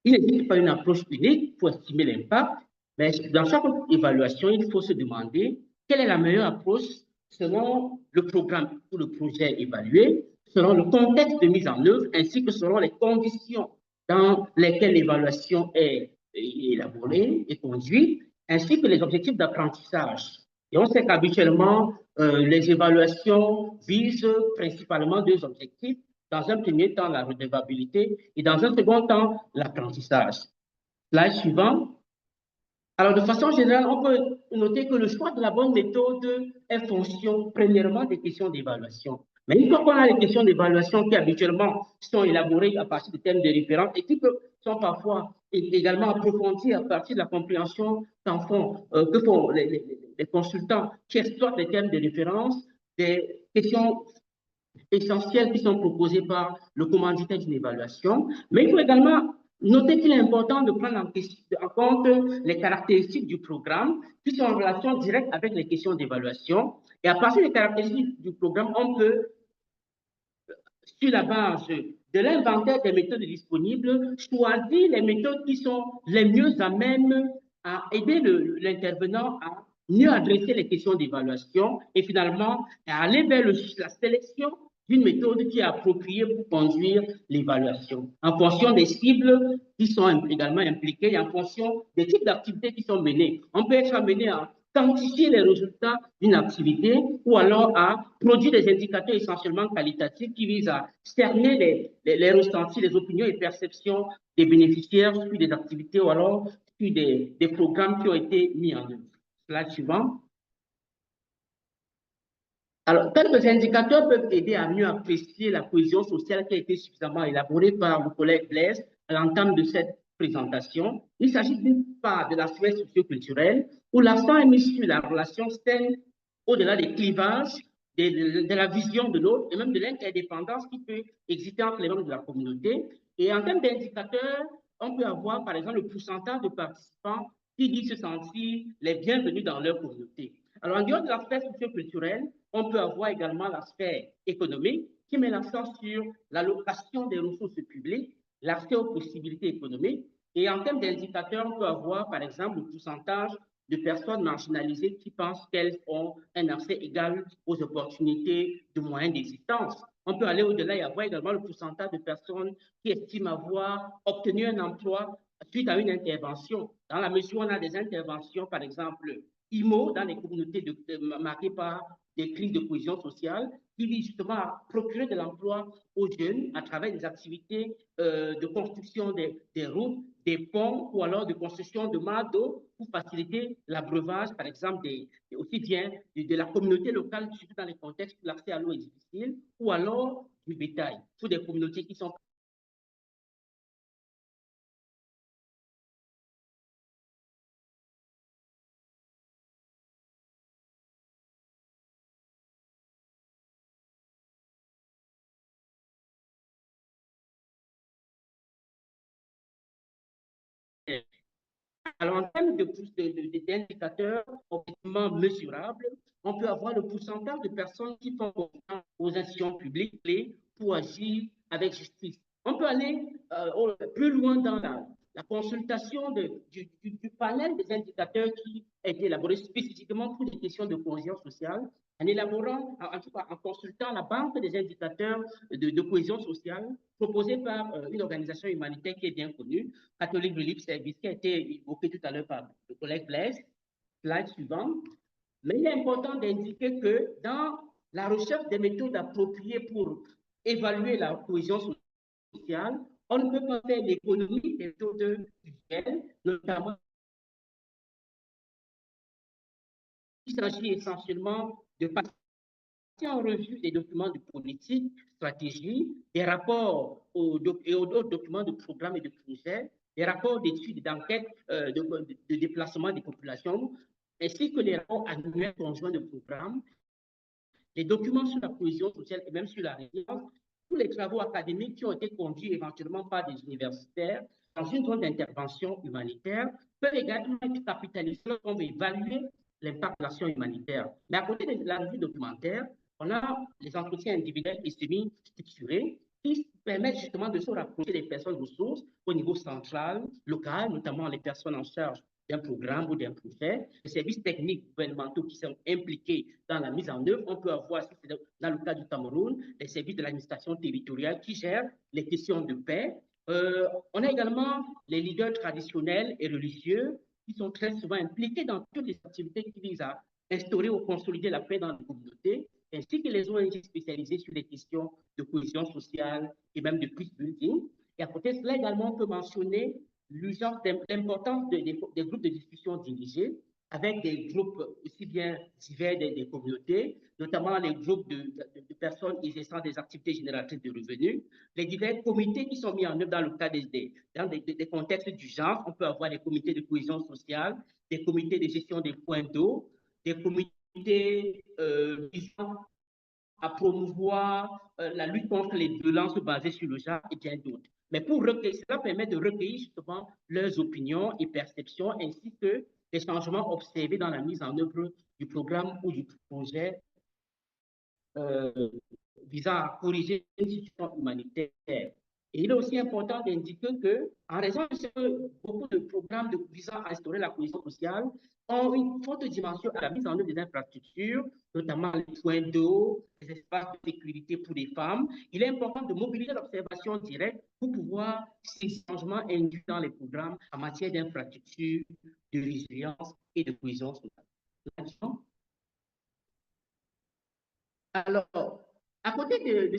il n'existe pas une approche unique pour estimer l'impact, mais dans chaque évaluation, il faut se demander quelle est la meilleure approche selon le programme ou le projet évalué, selon le contexte de mise en œuvre, ainsi que selon les conditions dans lesquelles l'évaluation est élaborée et conduite, ainsi que les objectifs d'apprentissage. Et on sait qu'habituellement, les évaluations visent principalement deux objectifs. Dans un premier temps, la redevabilité et dans un second temps, l'apprentissage. Slide suivant. Alors, de façon générale, on peut noter que le choix de la bonne méthode est fonction, premièrement, des questions d'évaluation. Mais une fois qu'on a les questions d'évaluation qui habituellement sont élaborées à partir de thèmes de référence et qui sont parfois également approfondies à partir de la compréhension que font les consultants qui exploitent les thèmes de référence, des questions essentielles qui sont proposées par le commanditaire d'une évaluation. Mais il faut également noter qu'il est important de prendre en compte les caractéristiques du programme qui sont en relation directe avec les questions d'évaluation. Et à partir des caractéristiques du programme, on peut, sur la base de l'inventaire des méthodes disponibles, choisir les méthodes qui sont les mieux à même à aider l'intervenant à mieux adresser les questions d'évaluation et finalement à aller vers la sélection d'une méthode qui est appropriée pour conduire l'évaluation, en fonction des cibles qui sont également impliquées et en fonction des types d'activités qui sont menées. On peut être amené à quantifier les résultats d'une activité ou alors à produire des indicateurs essentiellement qualitatifs qui visent à cerner les ressentis, les opinions et perceptions des bénéficiaires sur des activités ou alors sur des programmes qui ont été mis en œuvre. Slide suivant. Alors, quelques indicateurs peuvent aider à mieux apprécier la cohésion sociale qui a été suffisamment élaborée par le collègue Blaise à l'entame de cette présentation. Il s'agit d'une part de l'aspect socioculturel où l'accent est mis sur la relation saine au-delà des clivages, de la vision de l'autre et même de l'interdépendance qui peut exister entre les membres de la communauté. Et en termes d'indicateurs, on peut avoir par exemple le pourcentage de participants qui disent se sentir les bienvenus dans leur communauté. Alors, en dehors de l'aspect socioculturel, on peut avoir également l'aspect économique qui met l'accent sur l'allocation des ressources publiques, l'accès aux possibilités économiques. Et en termes d'indicateurs, on peut avoir, par exemple, le pourcentage de personnes marginalisées qui pensent qu'elles ont un accès égal aux opportunités de moyens d'existence. On peut aller au-delà et avoir également le pourcentage de personnes qui estiment avoir obtenu un emploi suite à une intervention. dans la mesure où on a des interventions, par exemple, IMO, dans les communautés marquées par des crises de cohésion sociale, qui visent justement à procurer de l'emploi aux jeunes à travers des activités de construction des routes, des ponts ou alors de construction de mares d'eau pour faciliter l'abreuvage, par exemple, aussi bien de la communauté locale, surtout dans les contextes où l'accès à l'eau est difficile, ou alors du bétail, pour des communautés qui sont alors, en termes d'indicateurs objectivement mesurables, on peut avoir le pourcentage de personnes qui font confiance aux institutions publiques clés pour agir avec justice. On peut aller plus loin dans la consultation du panel des indicateurs qui a été élaboré spécifiquement pour des questions de cohésion sociale, en élaborant, en tout cas en consultant la banque des indicateurs de cohésion sociale proposée par une organisation humanitaire qui est bien connue, Catholic Relief Service, qui a été évoqué tout à l'heure par le collègue Blaise. Slide suivant. Mais il est important d'indiquer que dans la recherche des méthodes appropriées pour évaluer la cohésion sociale, on ne peut pas faire l'économie des méthodes visuelles, notamment il s'agit essentiellement de passer en revue des documents de politique, stratégie, des rapports et d'autres documents de programmes et de projets, des rapports d'études et d'enquêtes de déplacement des populations, ainsi que les rapports annuels conjoints de programmes, les documents sur la cohésion sociale et même sur la résilience, tous les travaux académiques qui ont été conduits éventuellement par des universitaires dans une zone d'intervention humanitaire peuvent également être capitalisés lorsqu'on veut évaluer l'impact de l'action humanitaire. Mais à côté de la revue documentaire, on a les entretiens individuels et semi-structurés qui permettent justement de se rapprocher des personnes ressources au niveau central, local, notamment les personnes en charge d'un programme ou d'un projet, les services techniques gouvernementaux qui sont impliqués dans la mise en œuvre. On peut avoir, dans le cas du Cameroun, les services de l'administration territoriale qui gèrent les questions de paix. On a également les leaders traditionnels et religieux qui sont très souvent impliqués dans toutes les activités qui visent à instaurer ou consolider la paix dans les communautés, ainsi que les ONG spécialisées sur les questions de cohésion sociale et même de peace building. Et à côté de cela, également, on peut mentionner l'importance des groupes de discussion dirigés avec des groupes aussi bien divers des communautés, notamment les groupes de personnes exerçant des activités génératrices de revenus, les divers comités qui sont mis en œuvre dans le cadre dans des contextes du genre. On peut avoir des comités de cohésion sociale, des comités de gestion des points d'eau, des comités visant à promouvoir la lutte contre les violences basées sur le genre et bien d'autres. Mais pour recueillir, cela permet de recueillir justement leurs opinions et perceptions ainsi que les changements observés dans la mise en œuvre du programme ou du projet visant à corriger une situation humanitaire. Et il est aussi important d'indiquer que, en raison de ce que beaucoup de programmes visant à instaurer la cohésion sociale ont une forte dimension à la mise en œuvre des infrastructures, notamment les points d'eau, les espaces de sécurité pour les femmes, il est important de mobiliser l'observation directe pour pouvoir ces changements induits dans les programmes en matière d'infrastructures, de résilience et de cohésion sociale. Alors, à côté de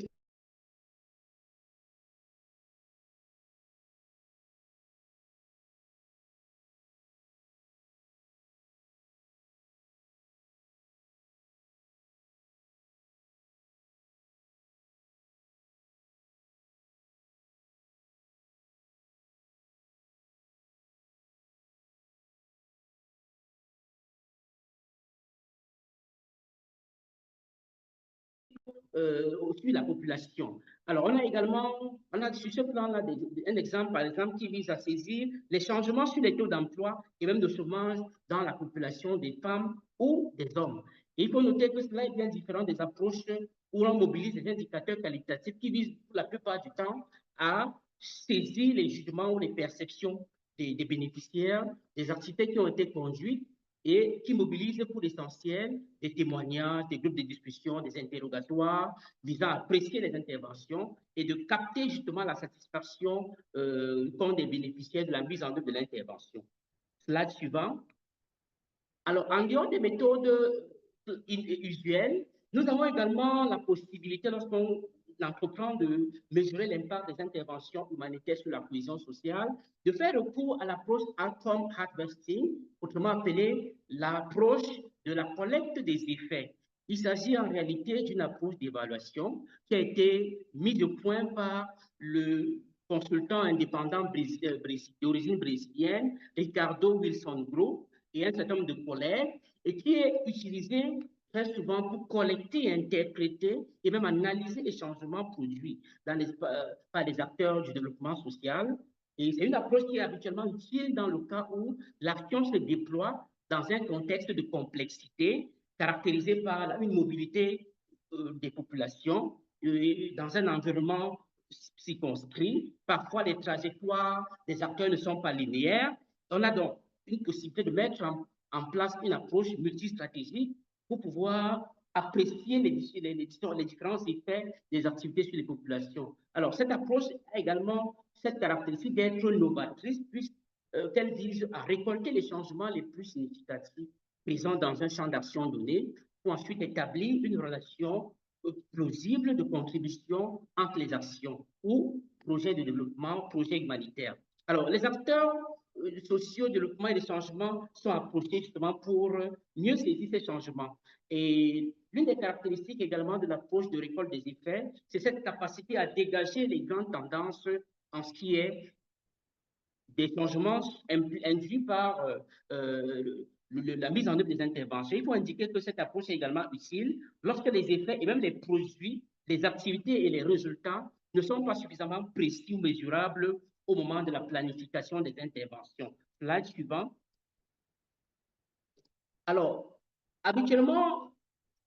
aussi la population. Alors, on a sur ce plan-là un exemple, par exemple, qui vise à saisir les changements sur les taux d'emploi et même de chômage dans la population des femmes ou des hommes. Et il faut noter que cela est bien différent des approches où l'on mobilise des indicateurs qualitatifs qui visent pour la plupart du temps à saisir les jugements ou les perceptions des bénéficiaires, des activités qui ont été conduites et qui mobilise pour l'essentiel des témoignages, des groupes de discussion, des interrogatoires visant à apprécier les interventions et de capter justement la satisfaction qu'ont des bénéficiaires de la mise en œuvre de l'intervention. Slide suivant. Alors, en dehors des méthodes usuelles, nous avons également la possibilité, lorsqu'on entreprend de mesurer l'impact des interventions humanitaires sur la cohésion sociale, de faire recours à l'approche outcome harvesting, autrement appelée l'approche de la collecte des effets. Il s'agit en réalité d'une approche d'évaluation qui a été mise au point par le consultant indépendant d'origine brésilienne, Ricardo Wilson Group, et un certain nombre de collègues, et qui est utilisé très souvent pour collecter, interpréter et même analyser les changements produits par les acteurs du développement social. Et c'est une approche qui est habituellement utile dans le cas où l'action se déploie dans un contexte de complexité caractérisé par une mobilité des populations dans un environnement circonscrit. Parfois, les trajectoires des acteurs ne sont pas linéaires. On a donc une possibilité de mettre en place une approche multistratégique pour pouvoir apprécier les différents effets des activités sur les populations. Alors, cette approche a également cette caractéristique d'être novatrice, puisqu'elle vise à récolter les changements les plus significatifs présents dans un champ d'action donné, pour ensuite établir une relation plausible de contribution entre les actions ou projets de développement, projets humanitaires. Alors, les acteurs sociaux, développement et des changements sont approchés justement pour mieux saisir ces changements. Et l'une des caractéristiques également de l'approche de récolte des effets, c'est cette capacité à dégager les grandes tendances en ce qui est des changements induits par la mise en œuvre des interventions. Il faut indiquer que cette approche est également utile lorsque les effets et même les produits, les activités et les résultats ne sont pas suffisamment précis ou mesurables au moment de la planification des interventions. Slide suivant. Alors, habituellement,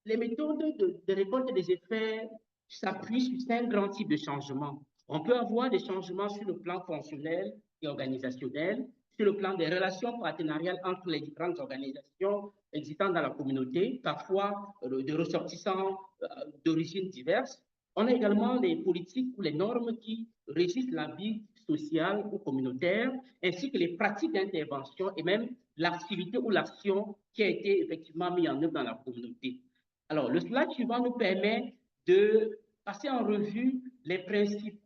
les méthodes de récolte des effets s'appuient sur 5 grands types de changements. On peut avoir des changements sur le plan fonctionnel et organisationnel, sur le plan des relations partenariales entre les différentes organisations existantes dans la communauté, parfois de ressortissants d'origines diverses. On a également les politiques ou les normes qui régissent la vie sociale ou communautaire, ainsi que les pratiques d'intervention et même l'activité ou l'action qui a été effectivement mise en œuvre dans la communauté. Alors, le slide suivant nous permet de passer en revue les principales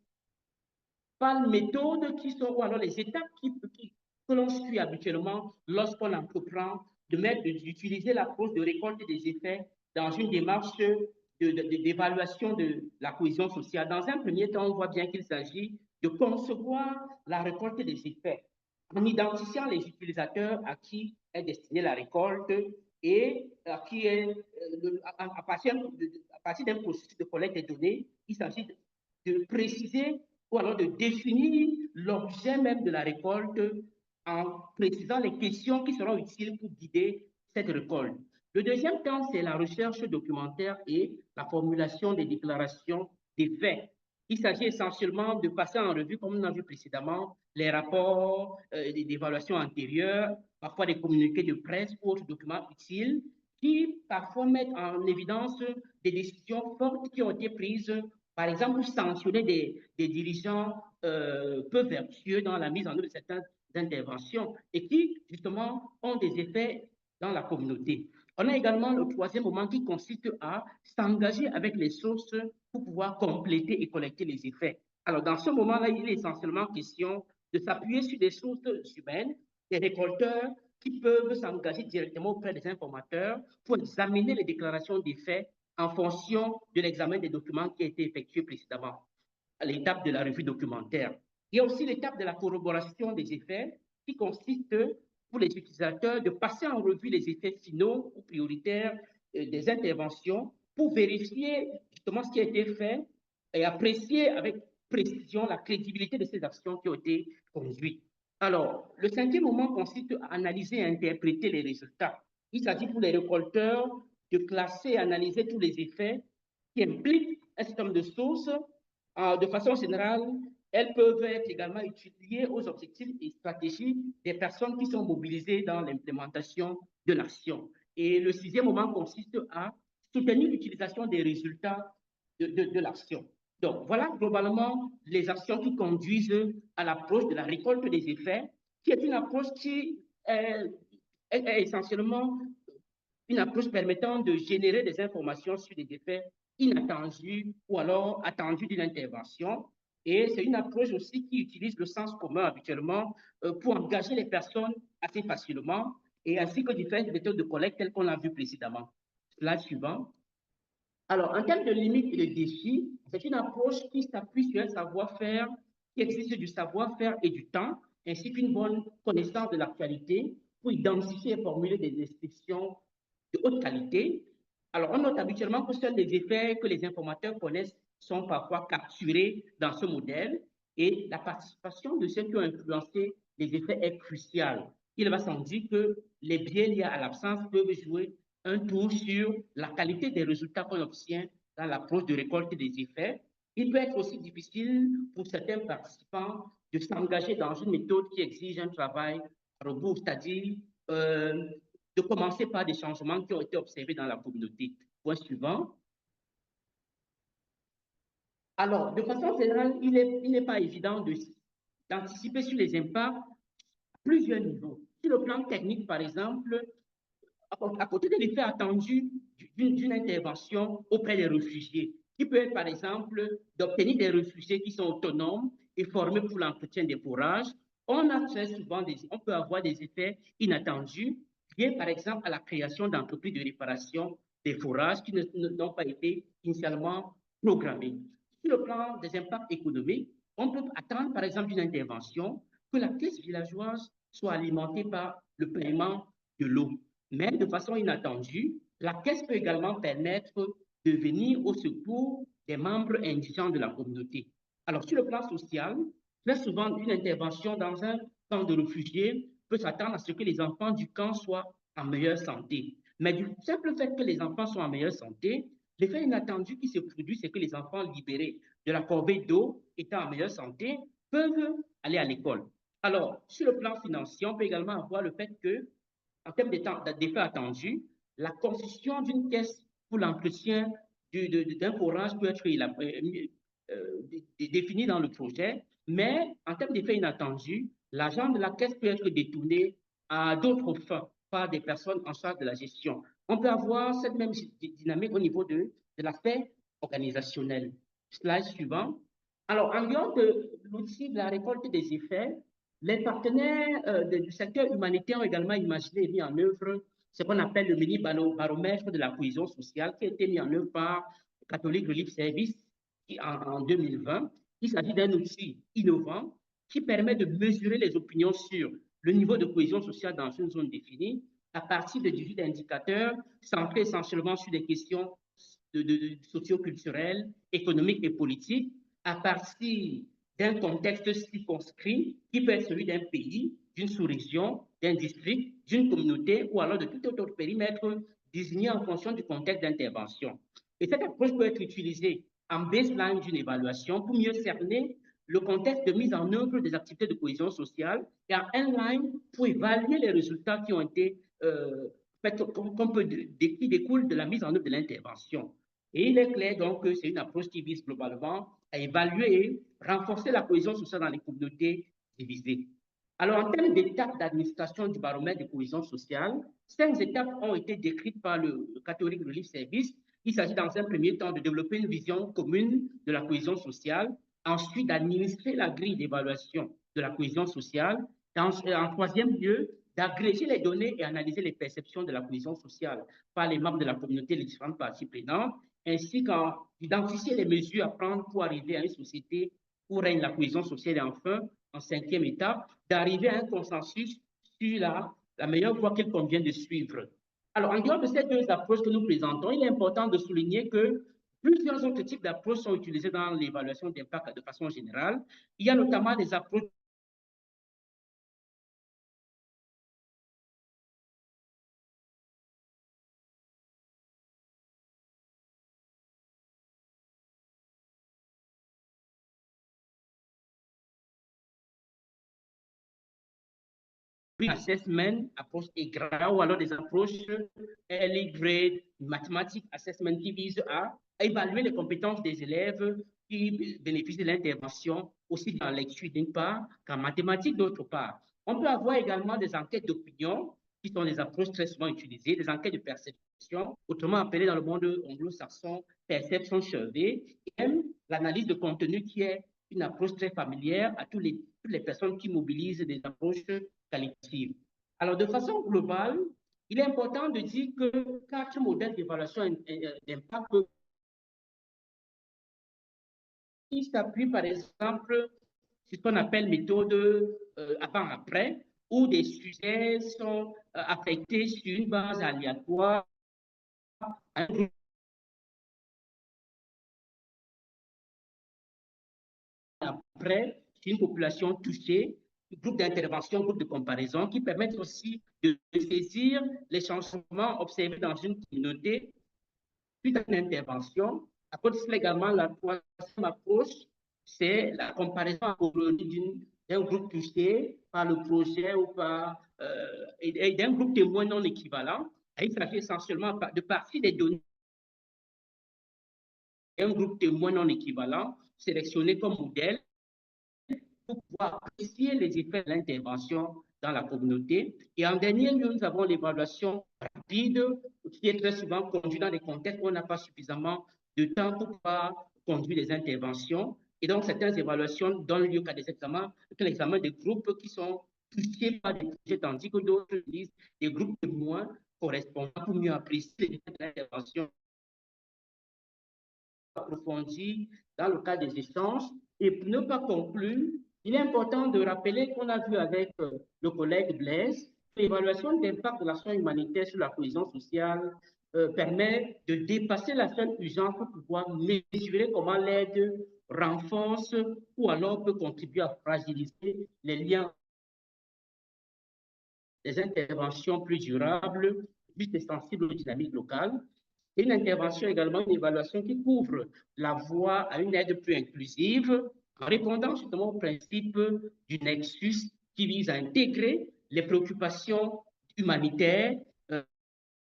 méthodes qui sont, ou alors les étapes que l'on suit habituellement lorsqu'on entreprend d'utiliser l'approche de récolte des effets dans une démarche d'évaluation de la cohésion sociale. Dans un premier temps, on voit bien qu'il s'agit de concevoir la récolte des effets en identifiant les utilisateurs à qui est destinée la récolte et qui est, à partir d'un processus de collecte des données, il s'agit de préciser ou alors de définir l'objet même de la récolte en précisant les questions qui seront utiles pour guider cette récolte. Le deuxième temps, c'est la recherche documentaire et la formulation des déclarations des faits. Il s'agit essentiellement de passer en revue, comme on a vu précédemment, les rapports d'évaluation antérieures, parfois des communiqués de presse ou autres documents utiles qui parfois mettent en évidence des décisions fortes qui ont été prises, par exemple, pour sanctionner des dirigeants peu vertueux dans la mise en œuvre de certaines interventions et qui, justement, ont des effets dans la communauté. On a également le troisième moment qui consiste à s'engager avec les sources pour pouvoir compléter et collecter les effets. Alors, dans ce moment-là, il est essentiellement question de s'appuyer sur des sources humaines, des récolteurs qui peuvent s'engager directement auprès des informateurs pour examiner les déclarations des faits en fonction de l'examen des documents qui a été effectué précédemment, à l'étape de la revue documentaire. Il y a aussi l'étape de la corroboration des effets qui consiste pour les utilisateurs de passer en revue les effets finaux ou prioritaires des interventions pour vérifier justement ce qui a été fait et apprécier avec précision la crédibilité de ces actions qui ont été conduites. Alors, le cinquième moment consiste à analyser et interpréter les résultats. Il s'agit pour les récolteurs de classer et analyser tous les effets qui impliquent un certain nombre de sources. De façon générale, elles peuvent être également liées aux objectifs et stratégies des personnes qui sont mobilisées dans l'implémentation de l'action. Et le sixième moment consiste à soutenir l'utilisation des résultats de l'action. Donc, voilà globalement les actions qui conduisent à l'approche de la récolte des effets, qui est une approche qui est essentiellement une approche permettant de générer des informations sur des effets inattendus ou alors attendus d'une intervention. Et c'est une approche aussi qui utilise le sens commun habituellement pour engager les personnes assez facilement et ainsi que différentes méthodes de collecte telles qu'on l'a vu précédemment. Slide suivant. Alors, en termes de limites et de défis, c'est une approche qui s'appuie sur un savoir-faire, qui exige du savoir-faire et du temps, ainsi qu'une bonne connaissance de l'actualité pour identifier et formuler des descriptions de haute qualité. Alors, on note habituellement que seuls les effets que les informateurs connaissent sont parfois capturés dans ce modèle et la participation de ceux qui ont influencé les effets est cruciale. Il va sans dire que les biais liés à l'absence peuvent jouer un tour sur la qualité des résultats qu'on obtient dans l'approche de récolte des effets. Il peut être aussi difficile pour certains participants de s'engager dans une méthode qui exige un travail à rebours, c'est-à-dire de commencer par des changements qui ont été observés dans la communauté. Point suivant. Alors, de façon générale, il n'est pas évident d'anticiper sur les impacts à plusieurs niveaux. Sur le plan technique, par exemple, à côté de l'effet attendu d'une intervention auprès des réfugiés, qui peut être, par exemple, d'obtenir des réfugiés qui sont autonomes et formés pour l'entretien des forages, on a très souvent on peut avoir des effets inattendus liés, par exemple, à la création d'entreprises de réparation des forages qui n'ont pas été initialement programmés. Sur le plan des impacts économiques, on peut attendre, par exemple, d'une intervention que la caisse villageoise soit alimentée par le paiement de l'eau. Mais de façon inattendue, la caisse peut également permettre de venir au secours des membres indigents de la communauté. Alors, sur le plan social, très souvent, une intervention dans un camp de réfugiés peut s'attendre à ce que les enfants du camp soient en meilleure santé. Mais du simple fait que les enfants soient en meilleure santé, l'effet inattendu qui se produit, c'est que les enfants libérés de la corvée d'eau, étant en meilleure santé, peuvent aller à l'école. Alors, sur le plan financier, on peut également avoir le fait que, en termes d'effets attendus, la constitution d'une caisse pour l'entretien d'un forage peut être définie dans le projet, mais en termes d'effets inattendus, l'argent de la caisse peut être détourné à d'autres fins par des personnes en charge de la gestion. On peut avoir cette même dynamique au niveau de l'aspect organisationnel. Slide suivant. Alors, en dehors de l'outil de la récolte des effets, les partenaires du secteur humanitaire ont également imaginé et mis en œuvre ce qu'on appelle le mini-baromètre de la cohésion sociale qui a été mis en œuvre par Catholic Relief Service en 2020. Il s'agit d'un outil innovant qui permet de mesurer les opinions sur le niveau de cohésion sociale dans une zone définie à partir de 18 indicateurs centrés essentiellement sur des questions socio-culturelles, économiques et politiques à partir d'un contexte circonscrit qui peut être celui d'un pays, d'une sous-région, d'un district, d'une communauté ou alors de tout autre périmètre désigné en fonction du contexte d'intervention. Et cette approche peut être utilisée en baseline d'une évaluation pour mieux cerner le contexte de mise en œuvre des activités de cohésion sociale et en inline pour évaluer les résultats qui ont été qui découlent de la mise en œuvre de l'intervention. Et il est clair donc que c'est une approche qui vise globalement à évaluer et renforcer la cohésion sociale dans les communautés divisées. Alors, en termes d'étapes d'administration du baromètre de cohésion sociale, 5 étapes ont été décrites par le Catholic Relief Service. Il s'agit dans un premier temps de développer une vision commune de la cohésion sociale, ensuite d'administrer la grille d'évaluation de la cohésion sociale, en troisième lieu, d'agréger les données et analyser les perceptions de la cohésion sociale par les membres de la communauté et les différentes parties prenantes, ainsi qu'identifier les mesures à prendre pour arriver à une société où règne la cohésion sociale et enfin, en 5e étape, d'arriver à un consensus sur la meilleure voie qu'il convient de suivre. Alors, en dehors de ces 2 approches que nous présentons, il est important de souligner que plusieurs autres types d'approches sont utilisées dans l'évaluation d'impact de façon générale. Il y a notamment des approches assessment, approche EGRA ou alors des approches early grade mathematics assessment qui visent à évaluer les compétences des élèves qui bénéficient de l'intervention aussi dans la lecture d'une part qu'en mathématiques d'autre part. On peut avoir également des enquêtes d'opinion, qui sont des approches très souvent utilisées, des enquêtes de perception, autrement appelées dans le monde anglo-saxon perception survey, et même l'analyse de contenu qui est une approche très familière à toutes les personnes qui mobilisent des approches qualitatives. Alors, de façon globale, il est important de dire que 4 modèles d'évaluation d'impact qui s'appuient, par exemple, sur ce qu'on appelle méthode avant-après, où des sujets sont affectés sur une base aléatoire à un groupe après sur une population touchée, groupe d'intervention, groupe de comparaison, qui permettent aussi de saisir les changements observés dans une communauté suite à une intervention. À côté de cela également, la troisième approche, c'est la comparaison à d'un groupe touché par le projet ou par et d'un groupe témoin non équivalent. Il s'agit essentiellement de partir des données d'un groupe témoin non équivalent sélectionné comme modèle pour pouvoir apprécier les effets de l'intervention dans la communauté. Et en dernier lieu, nous avons l'évaluation rapide, qui est très souvent conduite dans des contextes où on n'a pas suffisamment de temps pour pouvoir conduire les interventions. Et donc, certaines évaluations donnent lieu qu'à des examens, des groupes qui sont touchés par des projets, tandis que d'autres utilisent des groupes témoins correspondants pour mieux apprécier les effets de l'intervention approfondie dans le cadre des échanges. Et pour ne pas conclure, il est important de rappeler qu'on a vu avec le collègue Blaise que l'évaluation d'impact de l'action humanitaire sur la cohésion sociale permet de dépasser la seule urgence pour pouvoir mesurer comment l'aide renforce ou alors peut contribuer à fragiliser les liens des interventions plus durables, plus sensibles aux dynamiques locales. Et une intervention également, une évaluation qui couvre la voie à une aide plus inclusive, en répondant justement au principe du nexus qui vise à intégrer les préoccupations humanitaires,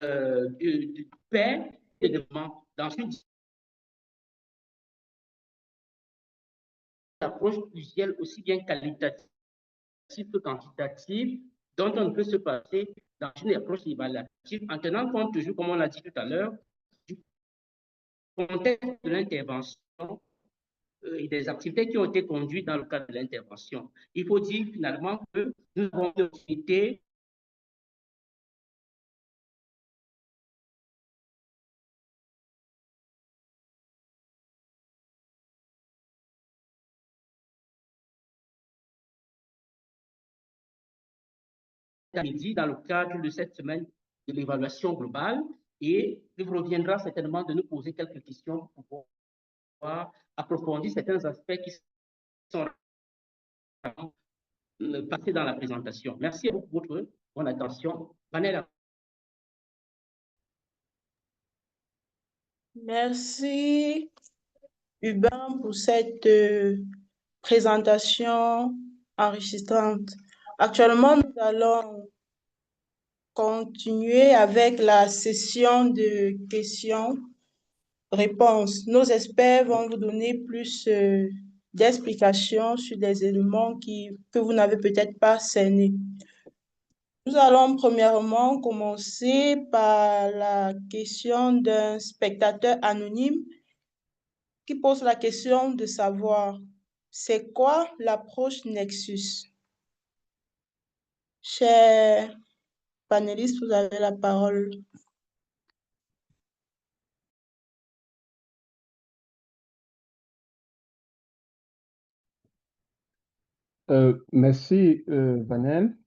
de paix et de développement dans une approche plusieurs aussi bien qualitative que quantitative, dont on ne peut se passer dans une approche évaluative, en tenant compte toujours, comme on l'a dit tout à l'heure, du contexte de l'intervention et des activités qui ont été conduites dans le cadre de l'intervention. Il faut dire finalement que nous avons une opportunité midi dans le cadre de cette semaine de l'évaluation globale et il reviendra certainement de nous poser quelques questions pour pouvoir approfondir certains aspects qui sont passés dans la présentation. Merci à vous pour votre bonne attention. Vanessa. Merci, Hubin, pour cette présentation enrichissante. Actuellement, nous allons continuer avec la session de questions-réponses. Nos experts vont vous donner plus d'explications sur des éléments que vous n'avez peut-être pas cernés. Nous allons premièrement commencer par la question d'un spectateur anonyme qui pose la question de savoir c'est quoi l'approche Nexus? Chers panélistes, vous avez la parole. Merci, Vanel.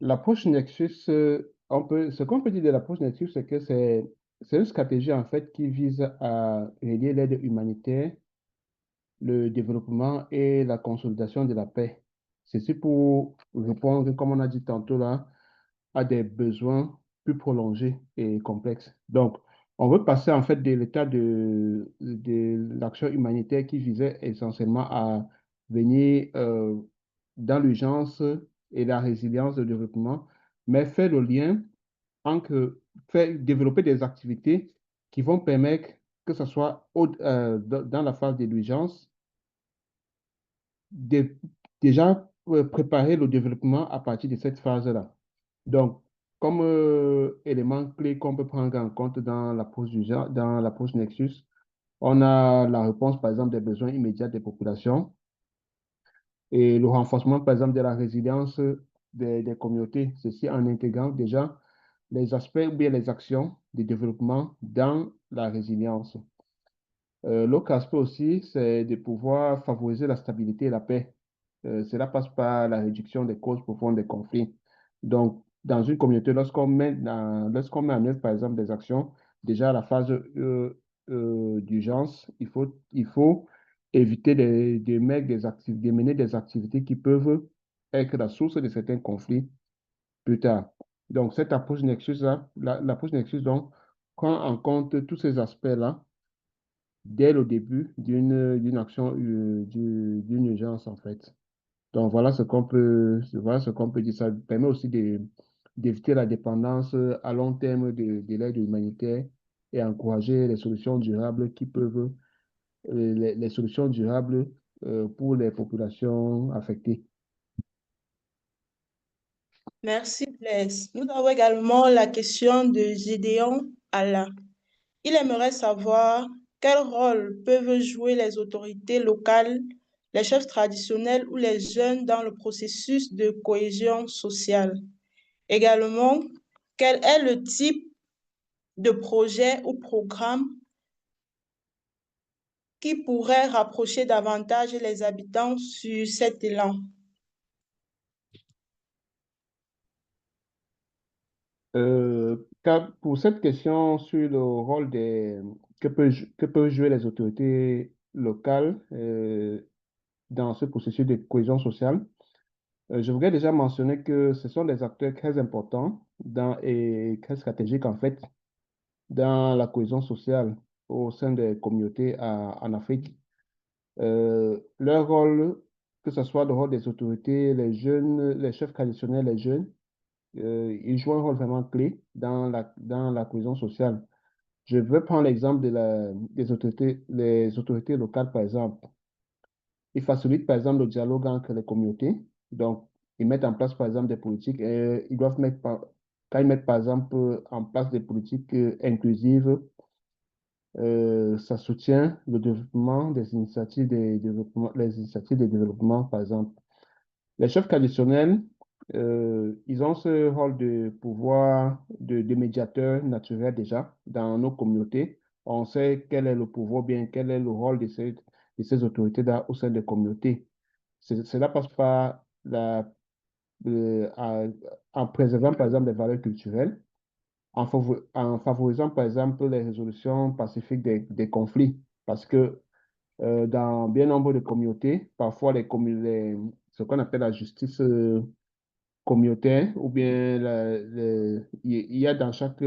L'approche Nexus, ce qu'on peut dire de l'approche Nexus, c'est que c'est une stratégie en fait qui vise à relier l'aide humanitaire, le développement et la consolidation de la paix. C'est pour répondre, comme on a dit tantôt là, à des besoins plus prolongés et complexes. Donc, on veut passer en fait de l'état de l'action humanitaire qui visait essentiellement à venir dans l'urgence et la résilience de développement, mais faire le lien entre faire développer des activités qui vont permettre que ce soit dans la phase de l'urgence, déjà préparer le développement à partir de cette phase-là. Donc, comme élément clé qu'on peut prendre en compte dans l'approche dans l'approche Nexus, on a la réponse, par exemple, des besoins immédiats des populations et le renforcement, par exemple, de la résilience des communautés, ceci en intégrant déjà les aspects ou bien les actions de développement dans la résilience. L'autre aspect aussi, c'est de pouvoir favoriser la stabilité et la paix. Cela passe par la réduction des causes profondes des conflits. Donc, dans une communauté, lorsqu'on met en œuvre, par exemple, des actions, déjà à la phase d'urgence, il faut éviter de mener des activités qui peuvent être la source de certains conflits plus tard. Donc, cette approche Nexus, l'approche Nexus, donc, prend en compte tous ces aspects-là dès le début d'une action, d'une urgence, en fait. Donc, voilà ce qu'on peut dire. Ça permet aussi d'éviter la dépendance à long terme de l'aide humanitaire et encourager les solutions durables les solutions durables pour les populations affectées. Merci, Blaise. Nous avons également la question de Gédéon Allah. Il aimerait savoir quel rôle peuvent jouer les autorités locales, les chefs traditionnels ou les jeunes dans le processus de cohésion sociale. Également, quel est le type de projet ou programme qui pourrait rapprocher davantage les habitants sur cet élan? Pour cette question sur le rôle que peuvent jouer les autorités locales dans ce processus de cohésion sociale, je voudrais déjà mentionner que ce sont des acteurs très importants et très stratégiques en fait dans la cohésion sociale au sein des communautés en Afrique. Leur rôle, que ce soit le rôle des autorités, les jeunes, les chefs traditionnels, les jeunes, ils jouent un rôle vraiment clé dans la cohésion sociale. Je veux prendre l'exemple les autorités locales, par exemple. Ils facilitent, par exemple, le dialogue entre les communautés. Donc, ils mettent en place, par exemple, des politiques et quand ils mettent, par exemple, en place des politiques inclusives, ça soutient le développement des initiatives les initiatives de développement, par exemple. Les chefs traditionnels, ils ont ce rôle de pouvoir de médiateur naturel déjà dans nos communautés. On sait quel est le pouvoir, bien quel est le rôle de ces autorités au sein des communautés. Cela passe par en préservant, par exemple, les valeurs culturelles, en favorisant, par exemple, les résolutions pacifiques des conflits. Parce que dans bien nombre de communautés, parfois ce qu'on appelle la justice communautaire, ou bien il y a dans chaque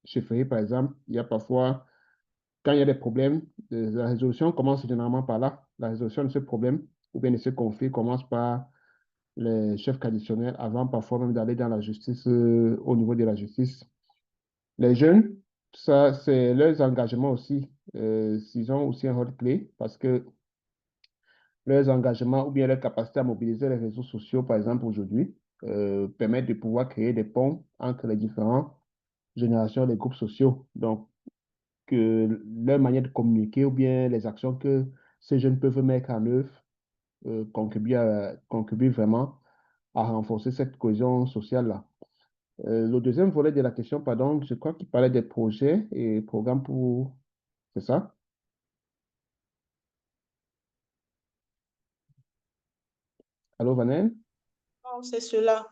chefferie, par exemple, il y a parfois, quand il y a des problèmes, la résolution commence généralement par là. La résolution de ce problème ou bien de ce conflit commence par les chefs traditionnels avant parfois même d'aller dans la justice, au niveau de la justice. Les jeunes, ça, c'est leurs engagements aussi. Ils ont aussi un rôle clé parce que leurs engagements ou bien leur capacité à mobiliser les réseaux sociaux, par exemple, aujourd'hui, permettent de pouvoir créer des ponts entre les différentes générations des groupes sociaux. Donc, que leur manière de communiquer ou bien les actions que ces jeunes peuvent mettre en œuvre contribuent vraiment à renforcer cette cohésion sociale-là. Le deuxième volet de la question, pardon, je crois qu'il parlait des projets et programmes pour... C'est ça? Allô, Vanel? Non, c'est cela.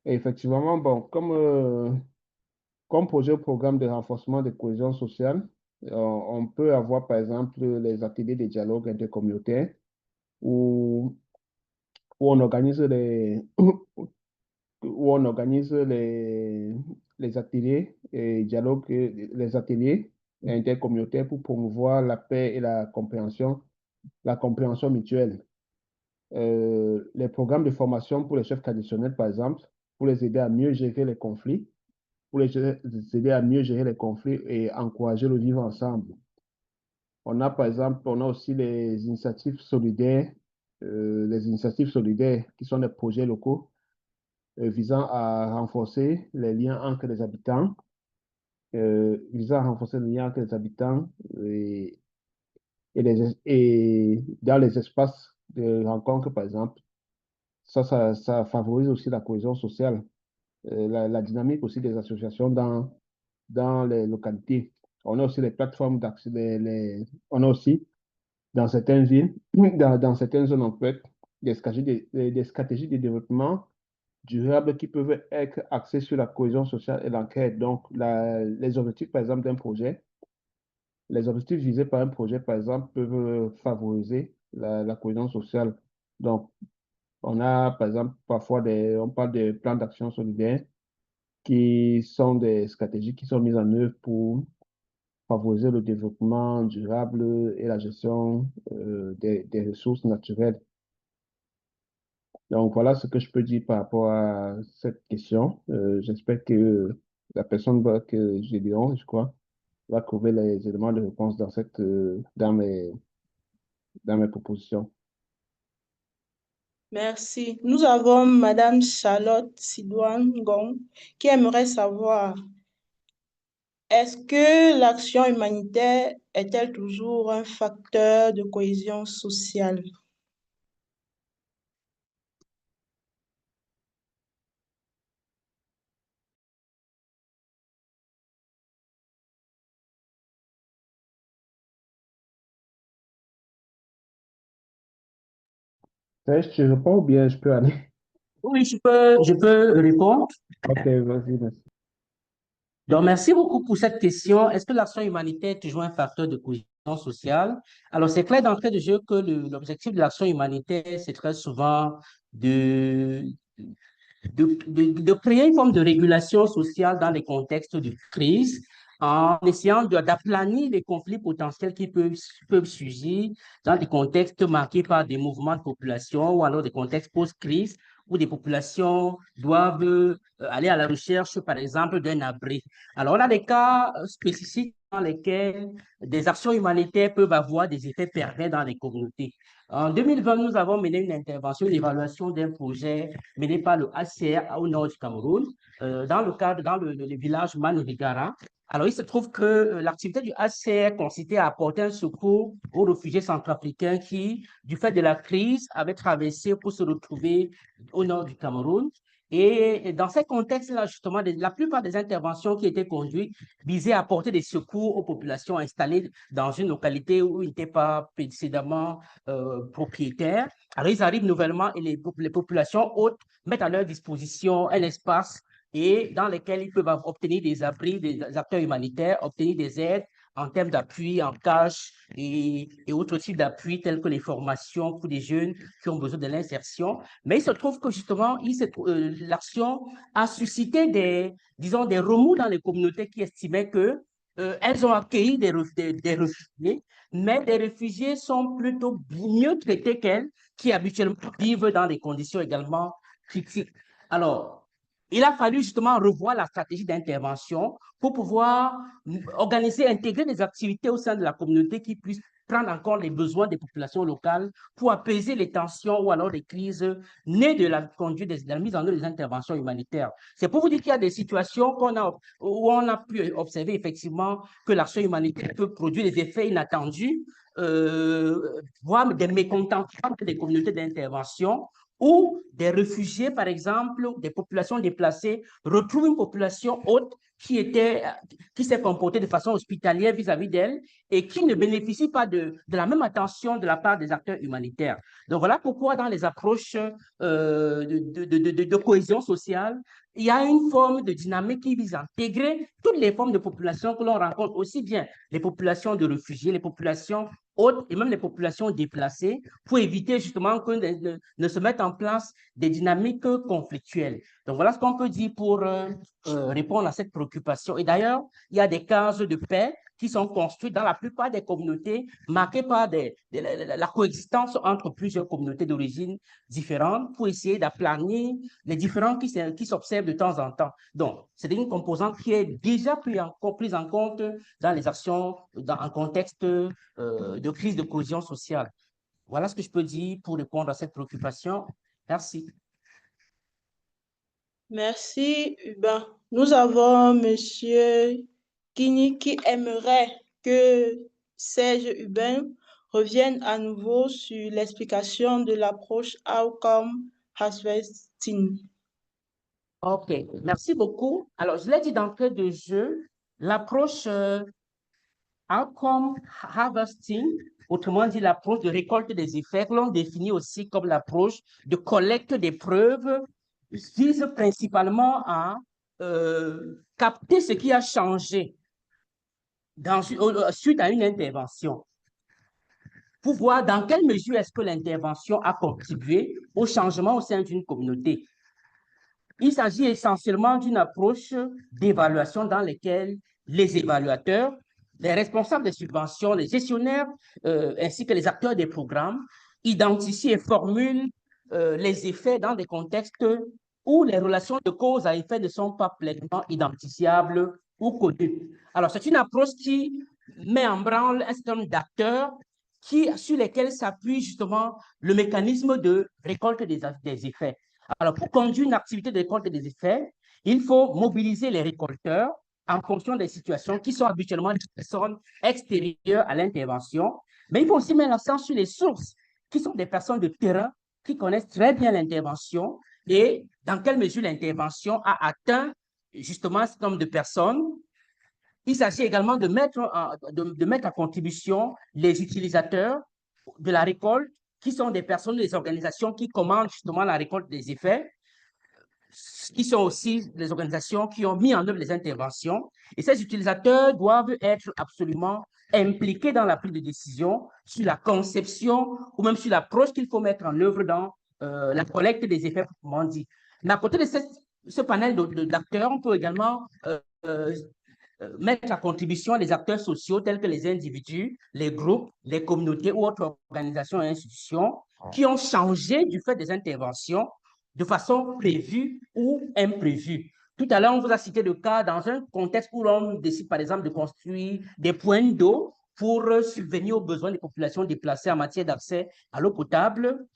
Et effectivement, bon, comme projet ou programme de renforcement de cohésion sociale, on peut avoir, par exemple, les ateliers de dialogue intercommunautaire où, où on organise où on organise les ateliers et dialogues, les ateliers intercommunautaires pour promouvoir la paix et la compréhension mutuelle. Les programmes de formation pour les chefs traditionnels, par exemple, pour les aider à mieux gérer les conflits, pour les aider à mieux gérer les conflits et encourager le vivre ensemble. On a par exemple, on a aussi les initiatives solidaires qui sont des projets locaux visant à renforcer les liens entre les habitants, et dans les espaces de rencontre, par exemple. Ça favorise aussi la cohésion sociale, la dynamique aussi des associations dans les localités. On a aussi les plateformes d'accès, on a aussi dans certaines villes, dans certaines zones en fait, des stratégies de développement durable qui peuvent être axées sur la cohésion sociale et l'entraide. Donc, les objectifs, par exemple, d'un projet, les objectifs visés par un projet, par exemple, peuvent favoriser la cohésion sociale. Donc, on a, par exemple, parfois on parle de plans d'action solidaires qui sont des stratégies qui sont mises en œuvre pour favoriser le développement durable et la gestion des ressources naturelles. Donc, voilà ce que je peux dire par rapport à cette question. J'espère que la personne que j'ai dit, je crois, va trouver les éléments de réponse dans mes propositions. Merci. Nous avons Madame Charlotte Sidouane Gong qui aimerait savoir, est-ce que l'action humanitaire est-elle toujours un facteur de cohésion sociale? Tu réponds ou bien je peux aller? Oui, je peux répondre. Ok, vas-y, merci. Donc, merci beaucoup pour cette question. Est-ce que l'action humanitaire est toujours un facteur de cohésion sociale? Alors, c'est clair d'entrée de jeu que l'objectif de l'action humanitaire, c'est très souvent de, de créer une forme de régulation sociale dans les contextes de crise en essayant d'aplanir les conflits potentiels qui peuvent surgir dans des contextes marqués par des mouvements de population ou alors des contextes post-crise où des populations doivent aller à la recherche, par exemple, d'un abri. Alors, on a des cas spécifiques dans lesquels des actions humanitaires peuvent avoir des effets pervers dans les communautés. En 2020, nous avons mené une intervention, une évaluation d'un projet mené par le HCR au nord du Cameroun, dans le village Manurigara. Alors, il se trouve que l'activité du HCR consistait à apporter un secours aux réfugiés centrafricains qui, du fait de la crise, avaient traversé pour se retrouver au nord du Cameroun. Et dans ces contextes-là, justement, la plupart des interventions qui étaient conduites visaient à apporter des secours aux populations installées dans une localité où ils n'étaient pas précédemment propriétaires. Alors, ils arrivent nouvellement et les populations hôtes mettent à leur disposition un espace et dans lesquels ils peuvent obtenir des abris, des acteurs humanitaires, obtenir des aides en termes d'appui, en cash et autres types d'appui tels que les formations pour des jeunes qui ont besoin de l'insertion. Mais il se trouve que justement, l'action a suscité disons, des remous dans les communautés qui estimaient que elles ont accueilli des réfugiés, mais des réfugiés sont plutôt mieux traités qu'elles, qui habituellement vivent dans des conditions également critiques. Alors, il a fallu justement revoir la stratégie d'intervention pour pouvoir organiser, intégrer des activités au sein de la communauté qui puissent prendre en compte les besoins des populations locales pour apaiser les tensions ou alors les crises nées de la conduite de la mise en œuvre des interventions humanitaires. C'est pour vous dire qu'il y a des situations où on a pu observer effectivement que l'action humanitaire peut produire des effets inattendus, voire des mécontentements des communautés d'intervention, où des réfugiés, par exemple, des populations déplacées, retrouvent une population haute qui s'est comportée de façon hospitalière vis-à-vis d'elle et qui ne bénéficie pas de la même attention de la part des acteurs humanitaires. Donc voilà pourquoi dans les approches de cohésion sociale, il y a une forme de dynamique qui vise à intégrer toutes les formes de population que l'on rencontre, aussi bien les populations de réfugiés, les populations hautes et même les populations déplacées, pour éviter justement que ne se mettent en place des dynamiques conflictuelles. Donc voilà ce qu'on peut dire pour répondre à cette préoccupation. Et d'ailleurs, il y a des cases de paix qui sont construites dans la plupart des communautés marquées par la coexistence entre plusieurs communautés d'origine différentes pour essayer d'aplanir les différends qui s'observent de temps en temps. Donc, c'est une composante qui est déjà prise en compte dans les actions dans un contexte de crise de cohésion sociale. Voilà ce que je peux dire pour répondre à cette préoccupation. Merci. Merci, Hubin. Nous avons Monsieur Kini qui aimerait que Serge Hubin revienne à nouveau sur l'explication de l'approche Outcome Harvesting. OK, merci beaucoup. Alors, je l'ai dit d'entrée de jeu, l'approche Outcome Harvesting, autrement dit l'approche de récolte des effets, que l'on définit aussi comme l'approche de collecte des preuves, vise principalement à capter ce qui a changé suite à une intervention, pour voir dans quelle mesure est-ce que l'intervention a contribué au changement au sein d'une communauté. Il s'agit essentiellement d'une approche d'évaluation dans laquelle les évaluateurs, les responsables des subventions, les gestionnaires, ainsi que les acteurs des programmes, identifient et formulent les effets dans des contextes où les relations de cause à effet ne sont pas pleinement identifiables ou connues. Alors, c'est une approche qui met en branle un certain nombre d'acteurs sur lesquels s'appuie justement le mécanisme de récolte des effets. Alors, pour conduire une activité de récolte des effets, il faut mobiliser les récolteurs en fonction des situations qui sont habituellement des personnes extérieures à l'intervention, mais il faut aussi mettre l'accent sur les sources, qui sont des personnes de terrain qui connaissent très bien l'intervention et dans quelle mesure l'intervention a atteint justement ce nombre de personnes. Il s'agit également de mettre à contribution les utilisateurs de la récolte, qui sont des personnes, des organisations qui commandent justement la récolte des effets, qui sont aussi les organisations qui ont mis en œuvre les interventions. Et ces utilisateurs doivent être absolument impliqués dans la prise de décision sur la conception ou même sur l'approche qu'il faut mettre en œuvre dans la collecte des effets, proprement dit. Mais à côté de ce panel d'acteurs, on peut également mettre à contribution les acteurs sociaux tels que les individus, les groupes, les communautés ou autres organisations et institutions qui ont changé du fait des interventions de façon prévue ou imprévue. Tout à l'heure, on vous a cité le cas dans un contexte où l'on décide, par exemple, de construire des points d'eau pour subvenir aux besoins des populations déplacées en matière d'accès à l'eau potable.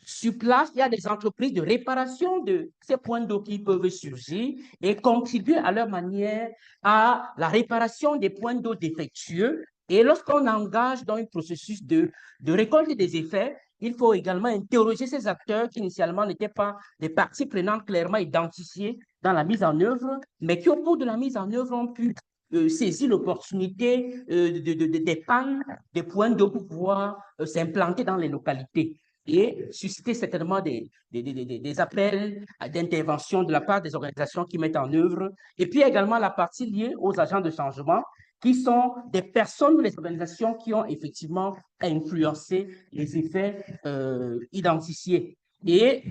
Sur place, il y a des entreprises de réparation de ces points d'eau qui peuvent surgir et contribuer à leur manière à la réparation des points d'eau défectueux. Et lorsqu'on engage dans un processus de récolte des effets, il faut également interroger ces acteurs qui initialement n'étaient pas des parties prenantes clairement identifiées dans la mise en œuvre, mais qui au cours de la mise en œuvre ont pu saisir l'opportunité des pannes des points d'eau pour pouvoir s'implanter dans les localités et susciter certainement des appels d'intervention de la part des organisations qui mettent en œuvre. Et puis également la partie liée aux agents de changement, qui sont des personnes ou les organisations qui ont effectivement influencé les effets identifiés. Et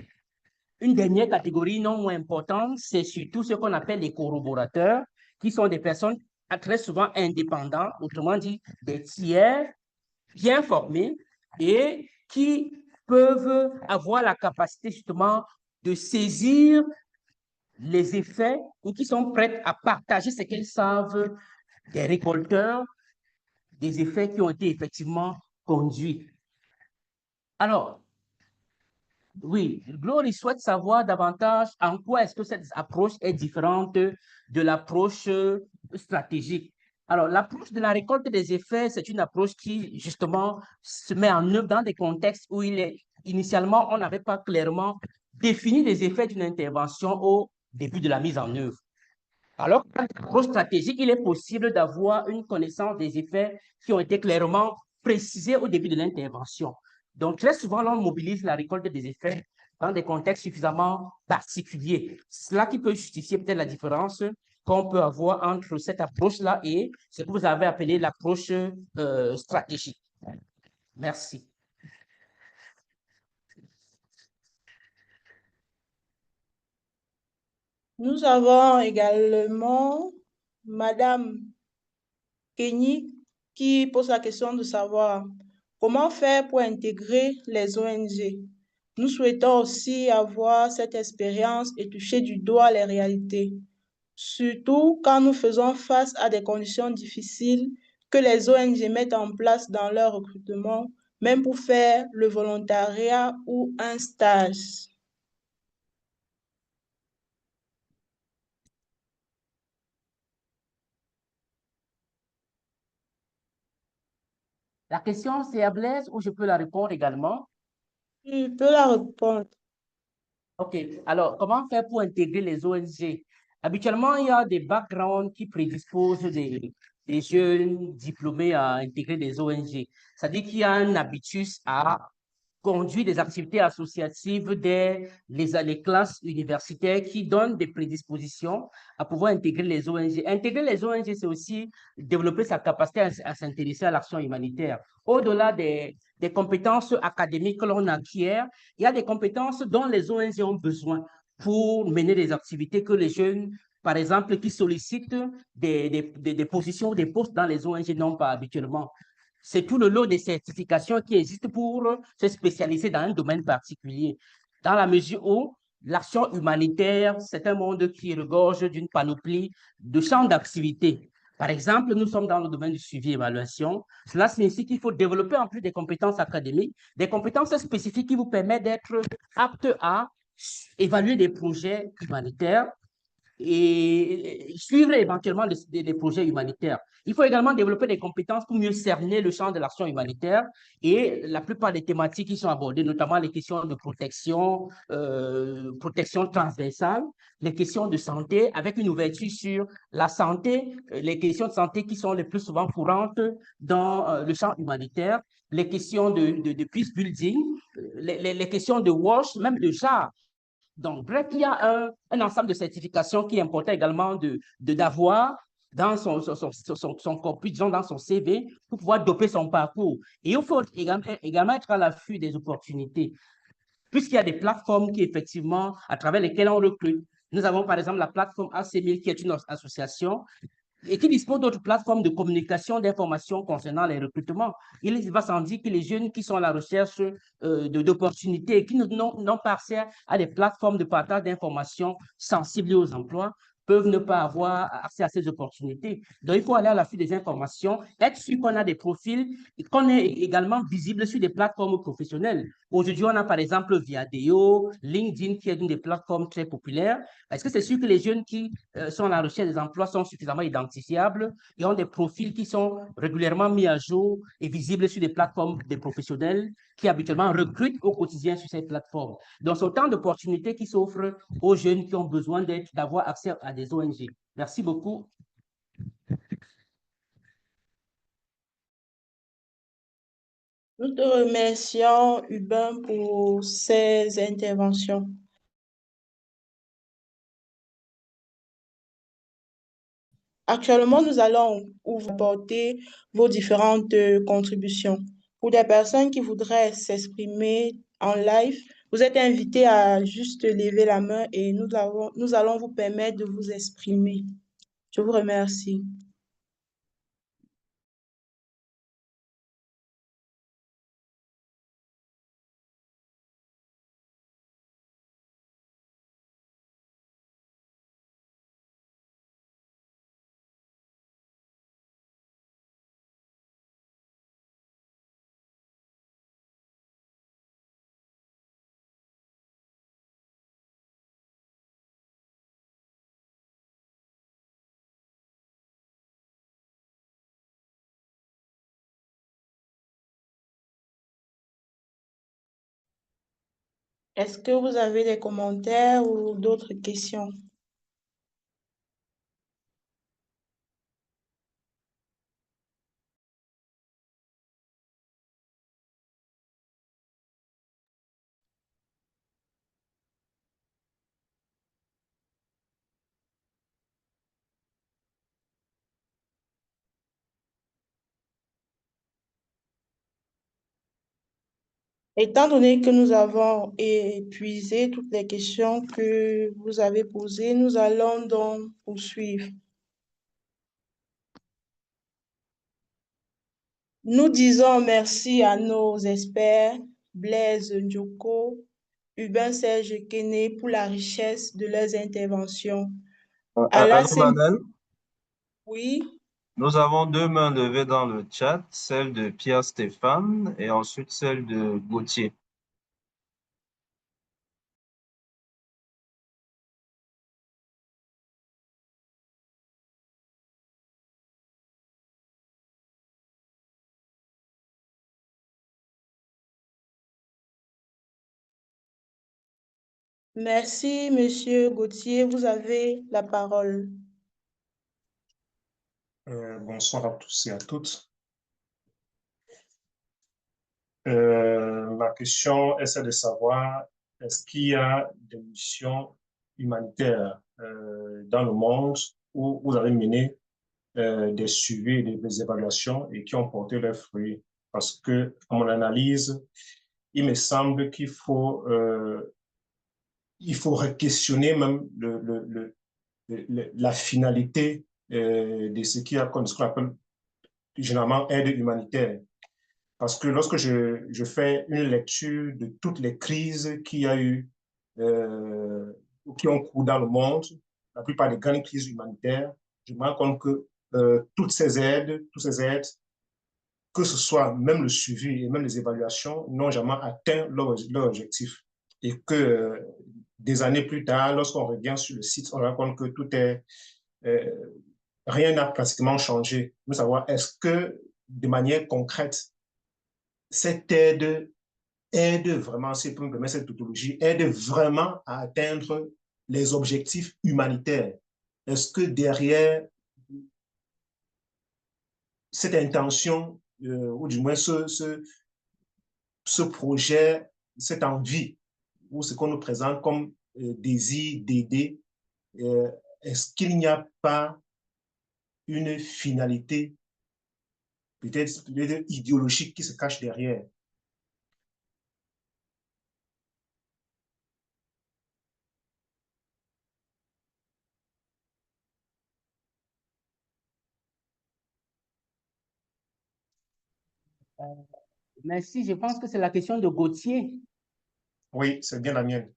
une dernière catégorie non moins importante, c'est surtout ce qu'on appelle les corroborateurs, qui sont des personnes très souvent indépendantes, autrement dit des tiers bien formés et qui peuvent avoir la capacité justement de saisir les effets ou qui sont prêts à partager ce qu'ils savent des récolteurs, des effets qui ont été effectivement conduits. Alors, oui, Glory souhaite savoir davantage en quoi est-ce que cette approche est différente de l'approche stratégique. Alors, l'approche de la récolte des effets, c'est une approche qui, justement, se met en œuvre dans des contextes où initialement, on n'avait pas clairement défini les effets d'une intervention au début de la mise en œuvre. Alors, dans l'approche stratégique, il est possible d'avoir une connaissance des effets qui ont été clairement précisés au début de l'intervention. Donc, très souvent, l'on mobilise la récolte des effets dans des contextes suffisamment particuliers. C'est cela qui peut justifier peut-être la différence qu'on peut avoir entre cette approche-là et ce que vous avez appelé l'approche stratégique. Merci. Nous avons également Madame Kenny qui pose la question de savoir comment faire pour intégrer les ONG. Nous souhaitons aussi avoir cette expérience et toucher du doigt les réalités, surtout quand nous faisons face à des conditions difficiles que les ONG mettent en place dans leur recrutement, même pour faire le volontariat ou un stage. La question, c'est à Blaise ou je peux la répondre également? Tu peux la répondre. OK. Alors, comment faire pour intégrer les ONG? Habituellement, il y a des backgrounds qui prédisposent des jeunes diplômés à intégrer des ONG. C'est-à-dire qu'il y a un habitus à conduire des activités associatives dès les classes universitaires qui donnent des prédispositions à pouvoir intégrer les ONG. Intégrer les ONG, c'est aussi développer sa capacité à s'intéresser à l'action humanitaire. Au-delà des compétences académiques que l'on acquiert, il y a des compétences dont les ONG ont besoin pour mener des activités que les jeunes, par exemple, qui sollicitent des positions, des postes dans les ONG n'ont pas habituellement. C'est tout le lot de certifications qui existent pour se spécialiser dans un domaine particulier. Dans la mesure où l'action humanitaire, c'est un monde qui regorge d'une panoplie de champs d'activité. Par exemple, nous sommes dans le domaine du suivi et évaluation. Cela signifie qu'il faut développer en plus des compétences académiques, des compétences spécifiques qui vous permettent d'être apte à évaluer des projets humanitaires et suivre éventuellement les projets humanitaires. Il faut également développer des compétences pour mieux cerner le champ de l'action humanitaire et la plupart des thématiques qui sont abordées, notamment les questions de protection transversale, les questions de santé, avec une ouverture sur la santé, les questions de santé qui sont les plus souvent courantes dans le champ humanitaire, les questions de peace building, les questions de WASH, même de genre. Donc, bref, il y a un ensemble de certifications qui est important également d'avoir dans son corpus, disons, dans son CV, pour pouvoir doper son parcours. Et il faut également être à l'affût des opportunités, puisqu'il y a des plateformes qui, effectivement, à travers lesquelles on recrute. Nous avons, par exemple, la plateforme AC1000, qui est une association et qui dispose d'autres plateformes de communication, d'information concernant les recrutements. Il va sans dire que les jeunes qui sont à la recherche d'opportunités et qui n'ont pas accès à des plateformes de partage d'informations sensibles aux emplois peuvent ne pas avoir accès à ces opportunités. Donc, il faut aller à l'affût des informations, être sûr qu'on a des profils et qu'on est également visible sur des plateformes professionnelles. Aujourd'hui, on a par exemple Viadeo, LinkedIn, qui est une des plateformes très populaires. Est-ce que c'est sûr que les jeunes qui sont à la recherche des emplois sont suffisamment identifiables et ont des profils qui sont régulièrement mis à jour et visibles sur des plateformes des professionnels qui habituellement recrutent au quotidien sur ces plateformes? Donc, c'est autant d'opportunités qui s'offrent aux jeunes qui ont besoin d'avoir accès à des ONG. Merci beaucoup. Nous te remercions, Hubin, pour ces interventions. Actuellement, nous allons vous apporter vos différentes contributions. Pour des personnes qui voudraient s'exprimer en live, vous êtes invités à juste lever la main et nous allons vous permettre de vous exprimer. Je vous remercie. Est-ce que vous avez des commentaires ou d'autres questions? Étant donné que nous avons épuisé toutes les questions que vous avez posées, nous allons donc poursuivre. Nous disons merci à nos experts, Blaise Ndjoko, Hubin Serge Kene, pour la richesse de leurs interventions. À la Allô, Manel? Oui, Nous avons deux mains levées dans le chat, celle de Pierre Stéphane et ensuite celle de Gauthier. merci, Monsieur Gauthier. Vous avez la parole. Bonsoir à tous et à toutes. La question est celle de savoir, est-ce qu'il y a des missions humanitaires dans le monde où vous avez mené des suivis, des évaluations et qui ont porté leurs fruits? Parce que, à mon analyse, il me semble qu'il faut questionner même la finalité de ce qu'on appelle généralement aide humanitaire. Parce que lorsque je fais une lecture de toutes les crises qu'il y a eu, qui ont cours dans le monde, la plupart des grandes crises humanitaires, je me rends compte que toutes ces aides, que ce soit même le suivi et même les évaluations, n'ont jamais atteint leur objectif. Et que des années plus tard, lorsqu'on revient sur le site, on se rend compte que rien n'a pratiquement changé. Nous savoir, est-ce que de manière concrète, cette aide vraiment, cette tautologie, aide vraiment à atteindre les objectifs humanitaires? Est-ce que derrière cette intention, ou du moins ce projet, cette envie, ou ce qu'on nous présente comme désir d'aider, est-ce qu'il n'y a pas une finalité peut-être idéologique qui se cache derrière? Merci, je pense que c'est la question de Gauthier. Oui, c'est bien la mienne.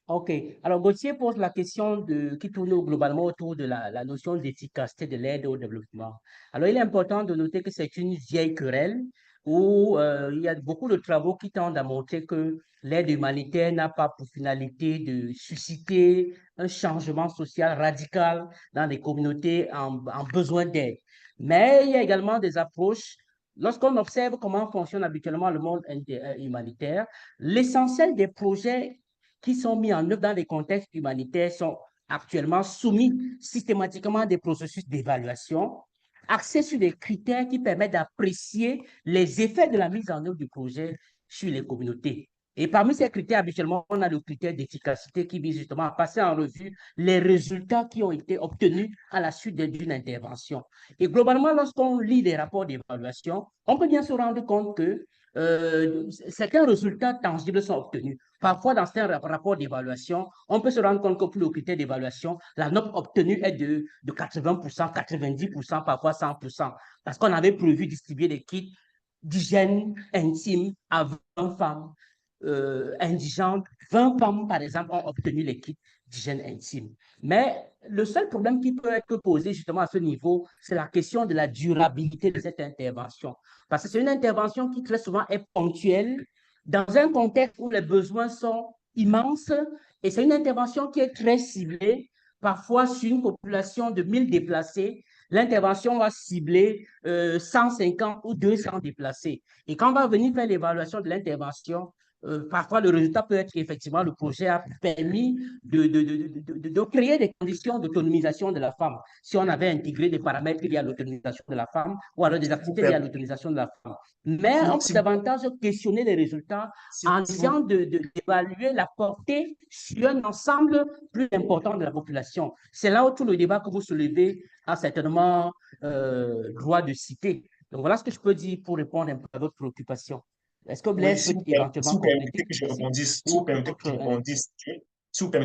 OK. Alors, Gauthier pose la question qui tourne globalement autour de la notion d'efficacité de l'aide au développement. Alors, il est important de noter que c'est une vieille querelle où il y a beaucoup de travaux qui tendent à montrer que l'aide humanitaire n'a pas pour finalité de susciter un changement social radical dans les communautés en besoin d'aide. Mais il y a également des approches. Lorsqu'on observe comment fonctionne habituellement le monde humanitaire, l'essentiel des projets qui sont mis en œuvre dans les contextes humanitaires sont actuellement soumis systématiquement à des processus d'évaluation axés sur des critères qui permettent d'apprécier les effets de la mise en œuvre du projet sur les communautés. Et parmi ces critères, habituellement, on a le critère d'efficacité qui vise justement à passer en revue les résultats qui ont été obtenus à la suite d'une intervention. Et globalement, lorsqu'on lit les rapports d'évaluation, on peut bien se rendre compte que certains résultats tangibles sont obtenus. Parfois, dans certains rapports d'évaluation, on peut se rendre compte que pour le critère d'évaluation, la note obtenue est de 80%, 90%, parfois 100%, parce qu'on avait prévu distribuer des kits d'hygiène intime à 20 femmes indigentes. 20 femmes, par exemple, ont obtenu les kits d'hygiène intime. Mais le seul problème qui peut être posé justement à ce niveau, c'est la question de la durabilité de cette intervention. Parce que c'est une intervention qui très souvent est ponctuelle dans un contexte où les besoins sont immenses et c'est une intervention qui est très ciblée, parfois sur une population de 1000 déplacés. L'intervention va cibler 150 ou 200 déplacés. Et quand on va venir faire l'évaluation de l'intervention, parfois le résultat peut être qu'effectivement le projet a permis de créer des conditions d'autonomisation de la femme. Si on avait intégré des paramètres liés à l'autonomisation de la femme ou alors des activités liées à l'autonomisation de la femme. Mais on peut davantage questionner les résultats en essayant d'évaluer la portée sur un ensemble plus important de la population. C'est là où tout le débat que vous soulevez a certainement droit de citer. Donc voilà ce que je peux dire pour répondre un peu à votre préoccupation. Est-ce que Blaise peut éventuellement compléter? Si vous permettez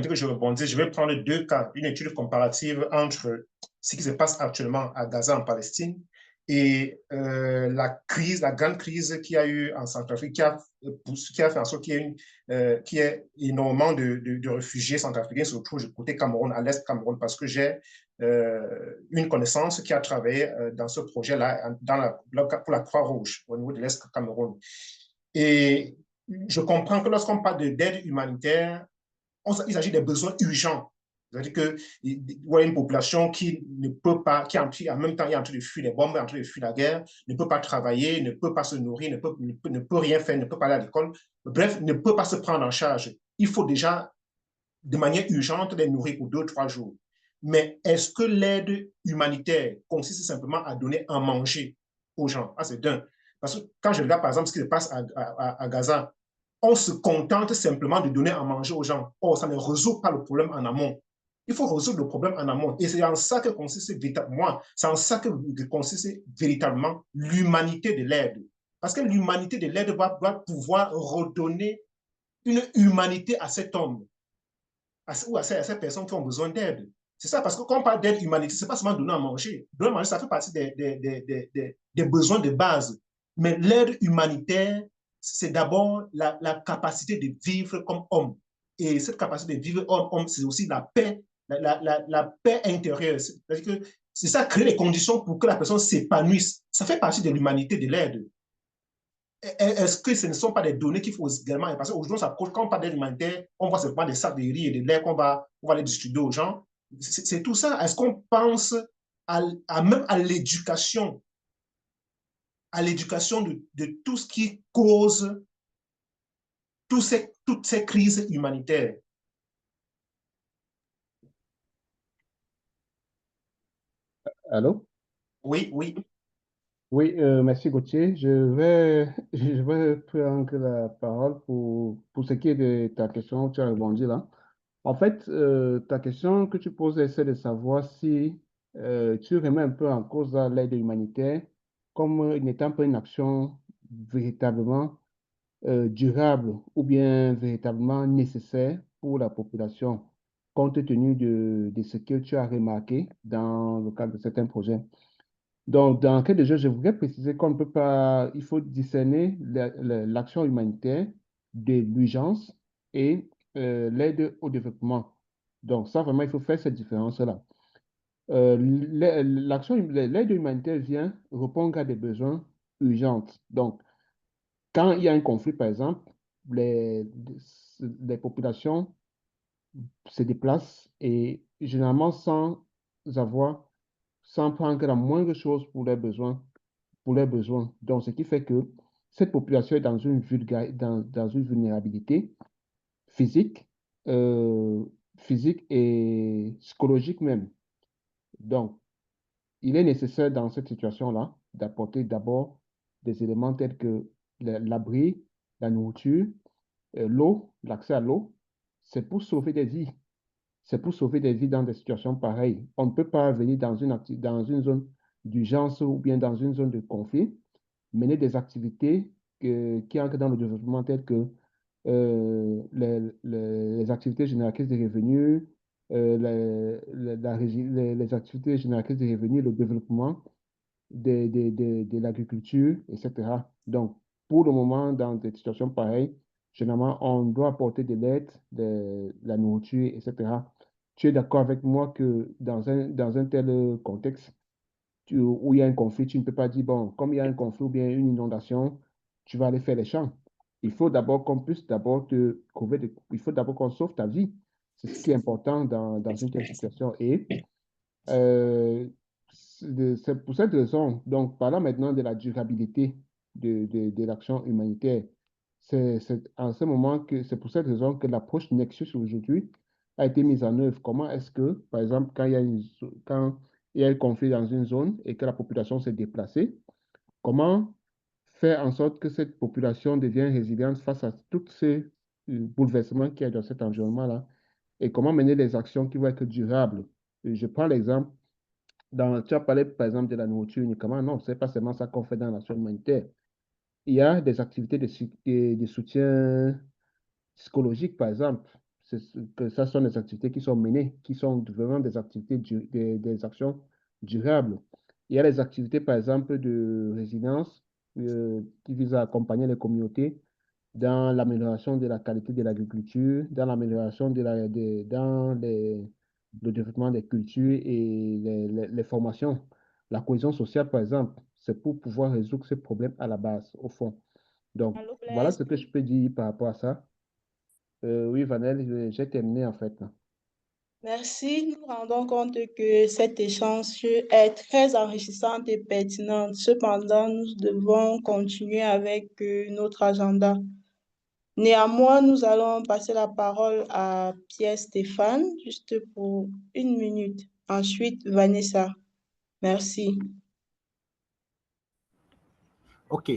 que je rebondisse, je vais prendre deux cas, une étude comparative entre ce qui se passe actuellement à Gaza en Palestine Et la grande crise qu'il y a eu en Centrafrique, qui a fait en sorte qu'il y ait énormément de réfugiés centrafricains se retrouvent du côté Cameroun, à l'est Cameroun, parce que j'ai une connaissance qui a travaillé dans ce projet-là pour la Croix-Rouge au niveau de l'est Cameroun. Et je comprends que lorsqu'on parle d'aide humanitaire, il s'agit des besoins urgents. C'est-à-dire qu'il y a une population qui ne peut pas, qui en même temps est en train de fuir les bombes, en train de fuir la guerre, ne peut pas travailler, ne peut pas se nourrir, ne peut rien faire, ne peut pas aller à l'école, bref, ne peut pas se prendre en charge. Il faut déjà, de manière urgente, les nourrir pour 2 ou 3 jours. Mais est-ce que l'aide humanitaire consiste simplement à donner à manger aux gens? Ah, c'est d'un. Parce que quand je regarde, par exemple, ce qui se passe à Gaza, on se contente simplement de donner à manger aux gens. Or, ça ne résout pas le problème en amont. Il faut résoudre le problème en amont. Et c'est en ça que consiste véritablement, c'est en ça que consiste véritablement l'humanité de l'aide. Parce que l'humanité de l'aide doit pouvoir redonner une humanité à cet homme ou à ces personnes qui ont besoin d'aide. C'est ça, parce que quand on parle d'aide humanitaire, ce n'est pas seulement donner à manger. Donner à manger, ça fait partie des besoins de base. Mais l'aide humanitaire, c'est d'abord la capacité de vivre comme homme. Et cette capacité de vivre comme homme, c'est aussi la paix, la paix intérieure. C'est-à-dire que c'est ça, créer les conditions pour que la personne s'épanouisse. Ça fait partie de l'humanité de l'aide. Est-ce que ce ne sont pas des données qu'il faut également, parce qu'aujourd'hui, quand on parle d'aide humanitaire, on voit seulement des sacs de riz et de lait qu'on va les distribuer aux gens. C'est tout ça. Est-ce qu'on pense même à l'éducation de tout ce qui cause toutes ces crises humanitaires? Allô? Oui, oui. Oui, merci Gauthier. Je vais prendre la parole pour ce qui est de ta question, tu as répondu là. En fait, ta question que tu poses, c'est de savoir si tu remets un peu en cause l'aide humanitaire comme n'étant pas une action véritablement durable ou bien véritablement nécessaire pour la population, compte tenu de ce que tu as remarqué dans le cadre de certains projets. Donc, dans le cas de jeu, je voudrais préciser qu'on ne peut pas, il faut discerner l'action humanitaire de l'urgence et l'aide au développement. Donc, ça, vraiment, il faut faire cette différence-là. L'aide humanitaire vient répondre à des besoins urgents. Donc, quand il y a un conflit, par exemple, les populations se déplacent et généralement avoir, sans prendre la moindre chose pour leurs besoins. Donc, ce qui fait que cette population est dans une vulnérabilité physique, euh, physique et psychologique même. Donc, il est nécessaire dans cette situation-là d'apporter d'abord des éléments tels que l'abri, la nourriture, l'eau, l'accès à l'eau. C'est pour sauver des vies. C'est pour sauver des vies dans des situations pareilles. On ne peut pas venir dans une zone d'urgence ou bien dans une zone de conflit, mener des activités qui entrent dans le développement telles que les activités génératrices de revenus, les activités génératrices de revenus, le développement de l'agriculture, etc. Donc, pour le moment, dans des situations pareilles, généralement, on doit apporter de l'aide, de la nourriture, etc. Tu es d'accord avec moi que dans un tel contexte, où il y a un conflit, tu ne peux pas dire, bon, comme il y a un conflit ou bien une inondation, tu vas aller faire les champs. Il faut d'abord qu'on puisse d'abord il faut d'abord qu'on sauve ta vie. C'est ce qui est important dans une telle situation. Et euh, c'est pour cette raison, donc parlant maintenant de la durabilité de l'action humanitaire, c'est en ce moment que c'est pour cette raison que l'approche Nexus aujourd'hui a été mise en œuvre. Comment est-ce que, par exemple, quand il y a un conflit dans une zone et que la population s'est déplacée, comment faire en sorte que cette population devienne résiliente face à tous ces bouleversements qu'il y a dans cet environnement-là et comment mener des actions qui vont être durables. Et je prends l'exemple tu as parlé, par exemple, de la nourriture uniquement. Non, ce n'est pas seulement ça qu'on fait dans l'action humanitaire. Il y a des activités de soutien psychologique, par exemple. Que ça sont des activités qui sont menées, qui sont vraiment des activités, des actions durables. Il y a les activités, par exemple, de résilience qui visent à accompagner les communautés dans l'amélioration de la qualité de l'agriculture, dans l'amélioration le développement des cultures et les formations. La cohésion sociale, par exemple, c'est pour pouvoir résoudre ce problème à la base, au fond. Donc, Allô, voilà Blaise? ce que je peux dire par rapport à ça. Oui, Vanel, j'ai terminé en fait. Merci. Nous rendons compte que cet échange est très enrichissant et pertinent. Cependant, nous devons continuer avec notre agenda. Néanmoins, nous allons passer la parole à Pierre-Stéphane, juste pour 1 minute. Ensuite, Vanessa. Merci. OK.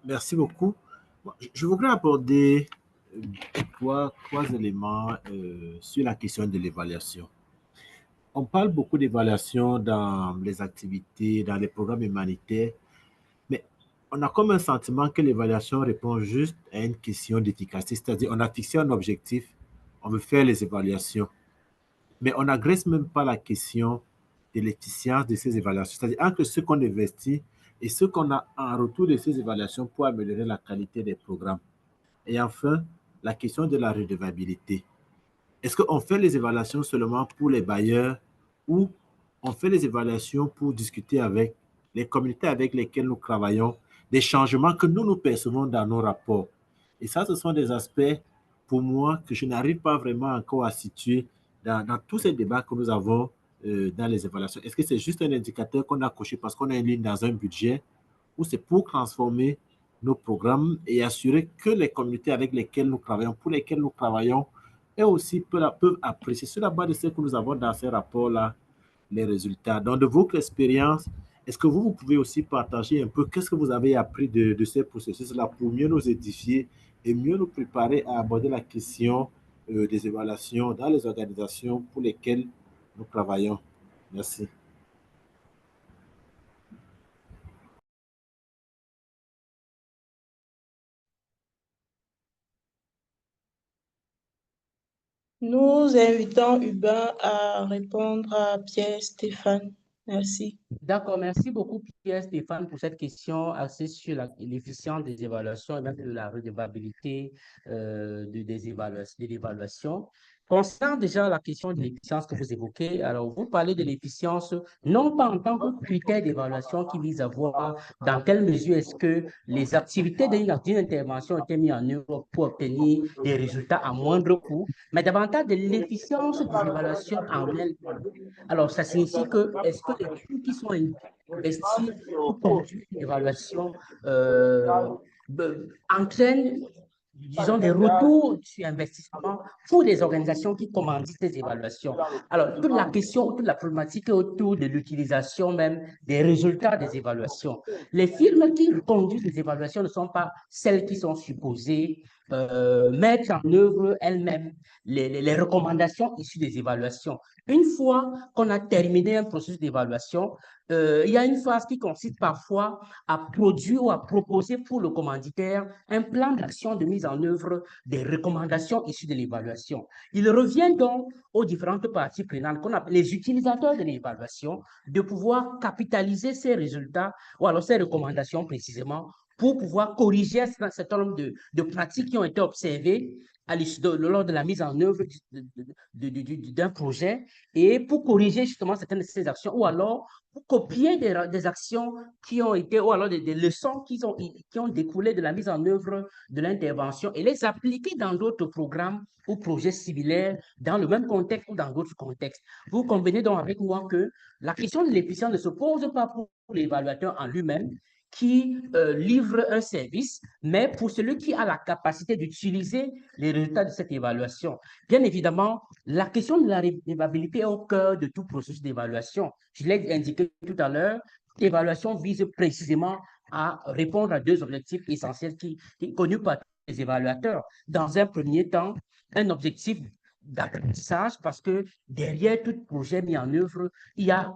Merci beaucoup. Je voudrais aborder trois éléments sur la question de l'évaluation. On parle beaucoup d'évaluation dans les activités, dans les programmes humanitaires, mais on a comme un sentiment que l'évaluation répond juste à une question d'efficacité, c'est-à-dire on a fixé un objectif, on veut faire les évaluations, mais on n'agresse même pas la question de l'efficience de ces évaluations, c'est-à-dire entre ce qu'on investit et ce qu'on a en retour de ces évaluations pour améliorer la qualité des programmes. Et enfin, la question de la redevabilité. Est-ce qu'on fait les évaluations seulement pour les bailleurs ou on fait les évaluations pour discuter avec les communautés avec lesquelles nous travaillons, des changements que nous percevons dans nos rapports? Et ça, ce sont des aspects, pour moi, que je n'arrive pas vraiment encore à situer dans tous ces débats que nous avons dans les évaluations. Est-ce que c'est juste un indicateur qu'on a coché parce qu'on a une ligne dans un budget ou c'est pour transformer nos programmes et assurer que les communautés avec lesquelles nous travaillons, pour lesquelles nous travaillons, elles aussi peuvent apprécier sur la base de ce que nous avons dans ces rapports-là, les résultats. Donc, de votre expérience, est-ce que vous pouvez aussi partager un peu qu'est-ce que vous avez appris de ces processus-là pour mieux nous édifier et mieux nous préparer à aborder la question des évaluations dans les organisations pour lesquelles nous travaillons? Merci. Nous invitons Hubin à répondre à Pierre-Stéphane. Merci. D'accord, merci beaucoup Pierre-Stéphane pour cette question axée sur l'efficience des évaluations et même de la redevabilité de l'évaluation. Concernant déjà la question de l'efficience que vous évoquez, alors vous parlez de l'efficience non pas en tant que critère d'évaluation qui vise à voir dans quelle mesure est-ce que les activités d'une intervention ont été mises en œuvre pour obtenir des résultats à moindre coût, mais davantage de l'efficience des évaluations en elles-mêmes. Alors, ça signifie que, est-ce que les coûts qui sont investis pour conduire une évaluation entraînent, disons, des retours sur investissement pour les organisations qui commandent ces évaluations? Alors, toute la question, toute la problématique est autour de l'utilisation même des résultats des évaluations. Les firmes qui conduisent les évaluations ne sont pas celles qui sont supposées mettre en œuvre elles-mêmes les recommandations issues des évaluations. Une fois qu'on a terminé un processus d'évaluation, il y a une phase qui consiste parfois à produire ou à proposer pour le commanditaire un plan d'action de mise en œuvre des recommandations issues de l'évaluation. Il revient donc aux différentes parties prenantes, qu'on appelle les utilisateurs de l'évaluation, de pouvoir capitaliser ces résultats ou alors ces recommandations précisément pour pouvoir corriger un certain nombre de pratiques qui ont été observées lors de la mise en œuvre d'un projet et pour corriger justement certaines de ces actions ou alors pour copier des actions qui ont été, ou alors des leçons qui ont découlé de la mise en œuvre de l'intervention et les appliquer dans d'autres programmes ou projets similaires dans le même contexte ou dans d'autres contextes. Vous convenez donc avec moi que la question de l'efficience ne se pose pas pour l'évaluateur en lui-même, qui livre un service, mais pour celui qui a la capacité d'utiliser les résultats de cette évaluation. Bien évidemment, la question de la redevabilité est au cœur de tout processus d'évaluation. Je l'ai indiqué tout à l'heure, l'évaluation vise précisément à répondre à deux objectifs essentiels qui sont connus par les évaluateurs. Dans un premier temps, un objectif d'apprentissage parce que derrière tout projet mis en œuvre, il y a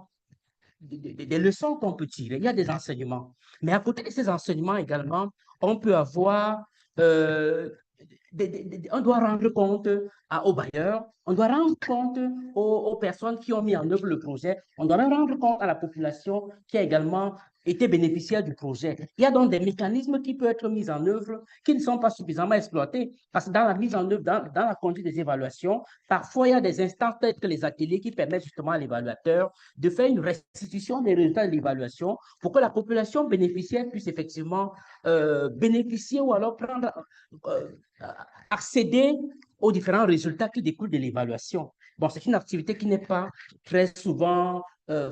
des leçons qu'on peut tirer, il y a des enseignements. Mais à côté de ces enseignements également, on peut avoir on doit rendre compte aux bailleurs, on doit rendre compte aux personnes qui ont mis en œuvre le projet, on doit rendre compte à la population qui a également été bénéficiaire du projet. Il y a donc des mécanismes qui peuvent être mis en œuvre qui ne sont pas suffisamment exploités parce que dans la mise en œuvre, dans la conduite des évaluations, parfois il y a des instances telles que les ateliers qui permettent justement à l'évaluateur de faire une restitution des résultats de l'évaluation pour que la population bénéficiaire puisse effectivement bénéficier ou alors prendre accéder aux différents résultats qui découlent de l'évaluation. Bon, c'est une activité qui n'est pas très souvent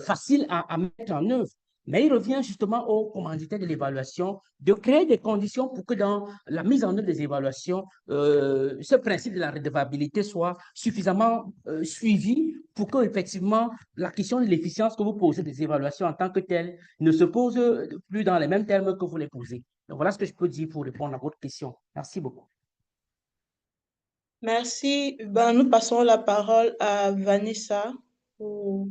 facile à mettre en œuvre, mais il revient justement aux commanditaires de l'évaluation de créer des conditions pour que dans la mise en œuvre des évaluations, ce principe de la redevabilité soit suffisamment suivi pour que, effectivement, la question de l'efficience que vous posez des évaluations en tant que telle ne se pose plus dans les mêmes termes que vous les posez. Donc, voilà ce que je peux dire pour répondre à votre question. Merci beaucoup. Merci. Ben, nous passons la parole à Vanessa pour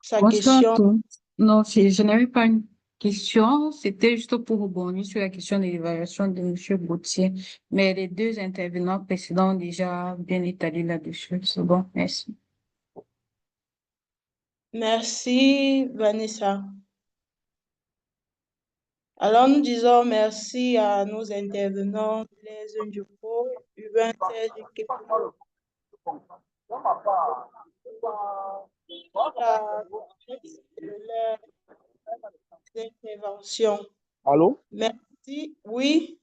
sa Bonsoir à question. tous. Non, je n'avais pas une question, c'était juste pour rebondir sur la question de l'évaluation de M. Gauthier. Mais les deux intervenants précédents ont déjà bien étalé là-dessus. C'est bon, merci. Merci, Vanessa. Alors, nous disons merci à nos intervenants, Blaise Ndjoko, Hubin Serge Kepo, de leur intervention. Allô? Merci. Oui.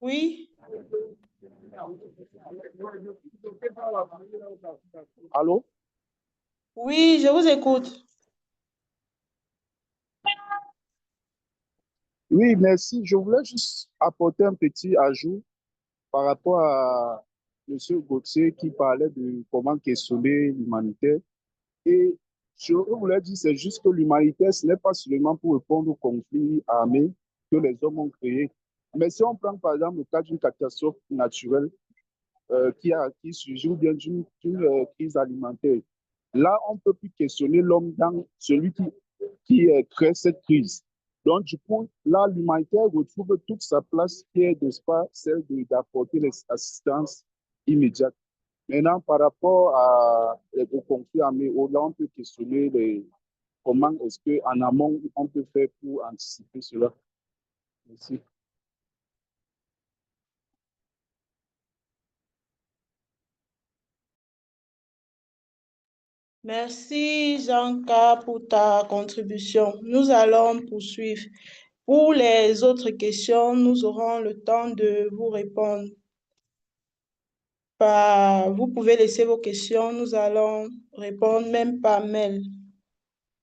Oui. Allô? Oui, je vous écoute. Oui, merci. Je voulais juste apporter un petit ajout par rapport à M. Gauthier qui parlait de comment questionner l'humanitaire. Et je voulais dire, c'est juste que l'humanitaire, ce n'est pas seulement pour répondre aux conflits armés que les hommes ont créés. Mais si on prend par exemple le cas d'une catastrophe naturelle qui surgit ou bien d'une crise alimentaire, là, on ne peut plus questionner l'homme dans celui qui crée cette crise. Donc, du coup, là, l'humanitaire retrouve toute sa place qui est, n'est-ce pas, celle d'apporter l'assistance immédiate. Maintenant, par rapport au conflit armé, là, on peut questionner comment est-ce qu'en amont, on peut faire pour anticiper cela. Merci. Merci, Jean-K, pour ta contribution. Nous allons poursuivre. Pour les autres questions, nous aurons le temps de vous répondre. Vous pouvez laisser vos questions, nous allons répondre même par mail.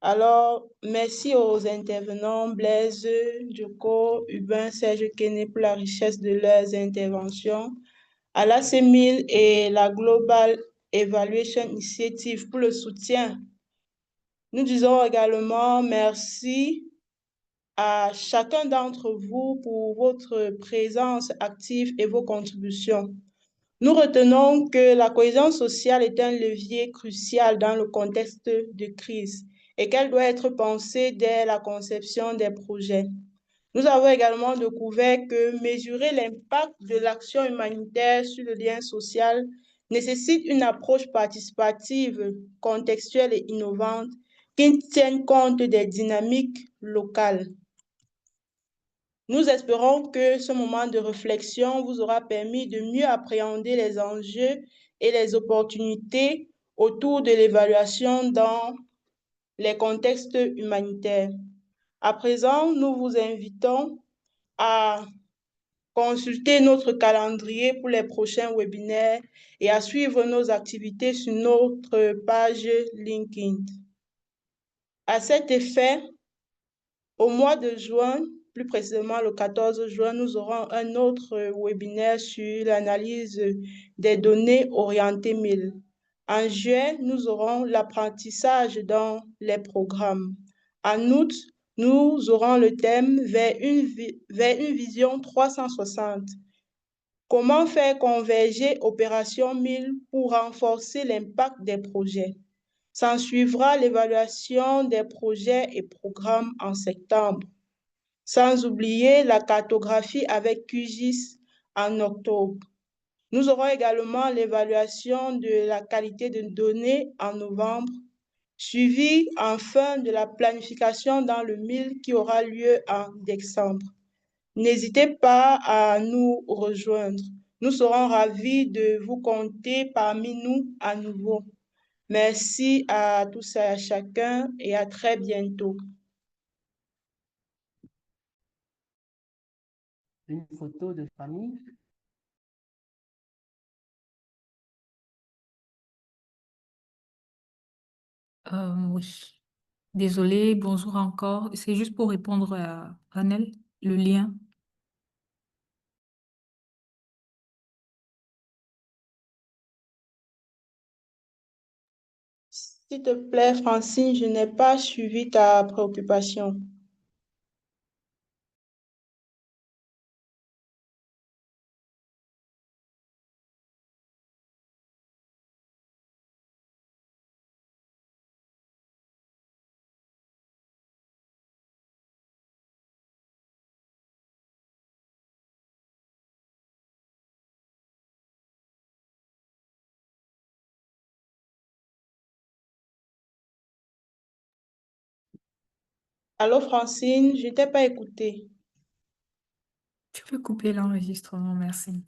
Alors, merci aux intervenants Blaise, Djoko, Hubin, Serge Kene pour la richesse de leurs interventions, à la CEMIL et la Global Evaluation Initiative pour le soutien. Nous disons également merci à chacun d'entre vous pour votre présence active et vos contributions. Nous retenons que la cohésion sociale est un levier crucial dans le contexte de crise et qu'elle doit être pensée dès la conception des projets. Nous avons également découvert que mesurer l'impact de l'action humanitaire sur le lien social nécessite une approche participative, contextuelle et innovante qui tienne compte des dynamiques locales. Nous espérons que ce moment de réflexion vous aura permis de mieux appréhender les enjeux et les opportunités autour de l'évaluation dans les contextes humanitaires. À présent, nous vous invitons à consulter notre calendrier pour les prochains webinaires et à suivre nos activités sur notre page LinkedIn. À cet effet, au mois de juin, plus précisément le 14 juin, nous aurons un autre webinaire sur l'analyse des données orientées 1000. En juillet, nous aurons l'apprentissage dans les programmes. En août, nous aurons le thème vers une vision 360. Comment faire converger Opération 1000 pour renforcer l'impact des projets? S'en suivra l'évaluation des projets et programmes en septembre, sans oublier la cartographie avec QGIS en octobre. Nous aurons également l'évaluation de la qualité de données en novembre, suivi enfin de la planification dans le MIL qui aura lieu en décembre. N'hésitez pas à nous rejoindre. Nous serons ravis de vous compter parmi nous à nouveau. Merci à tous et à chacun et à très bientôt. Une photo de famille. Oui. Désolée, bonjour encore. C'est juste pour répondre à Anel, le lien. S'il te plaît, Francine, je n'ai pas suivi ta préoccupation. Allô, Francine, je ne t'ai pas écouté. Tu peux couper l'enregistrement, merci.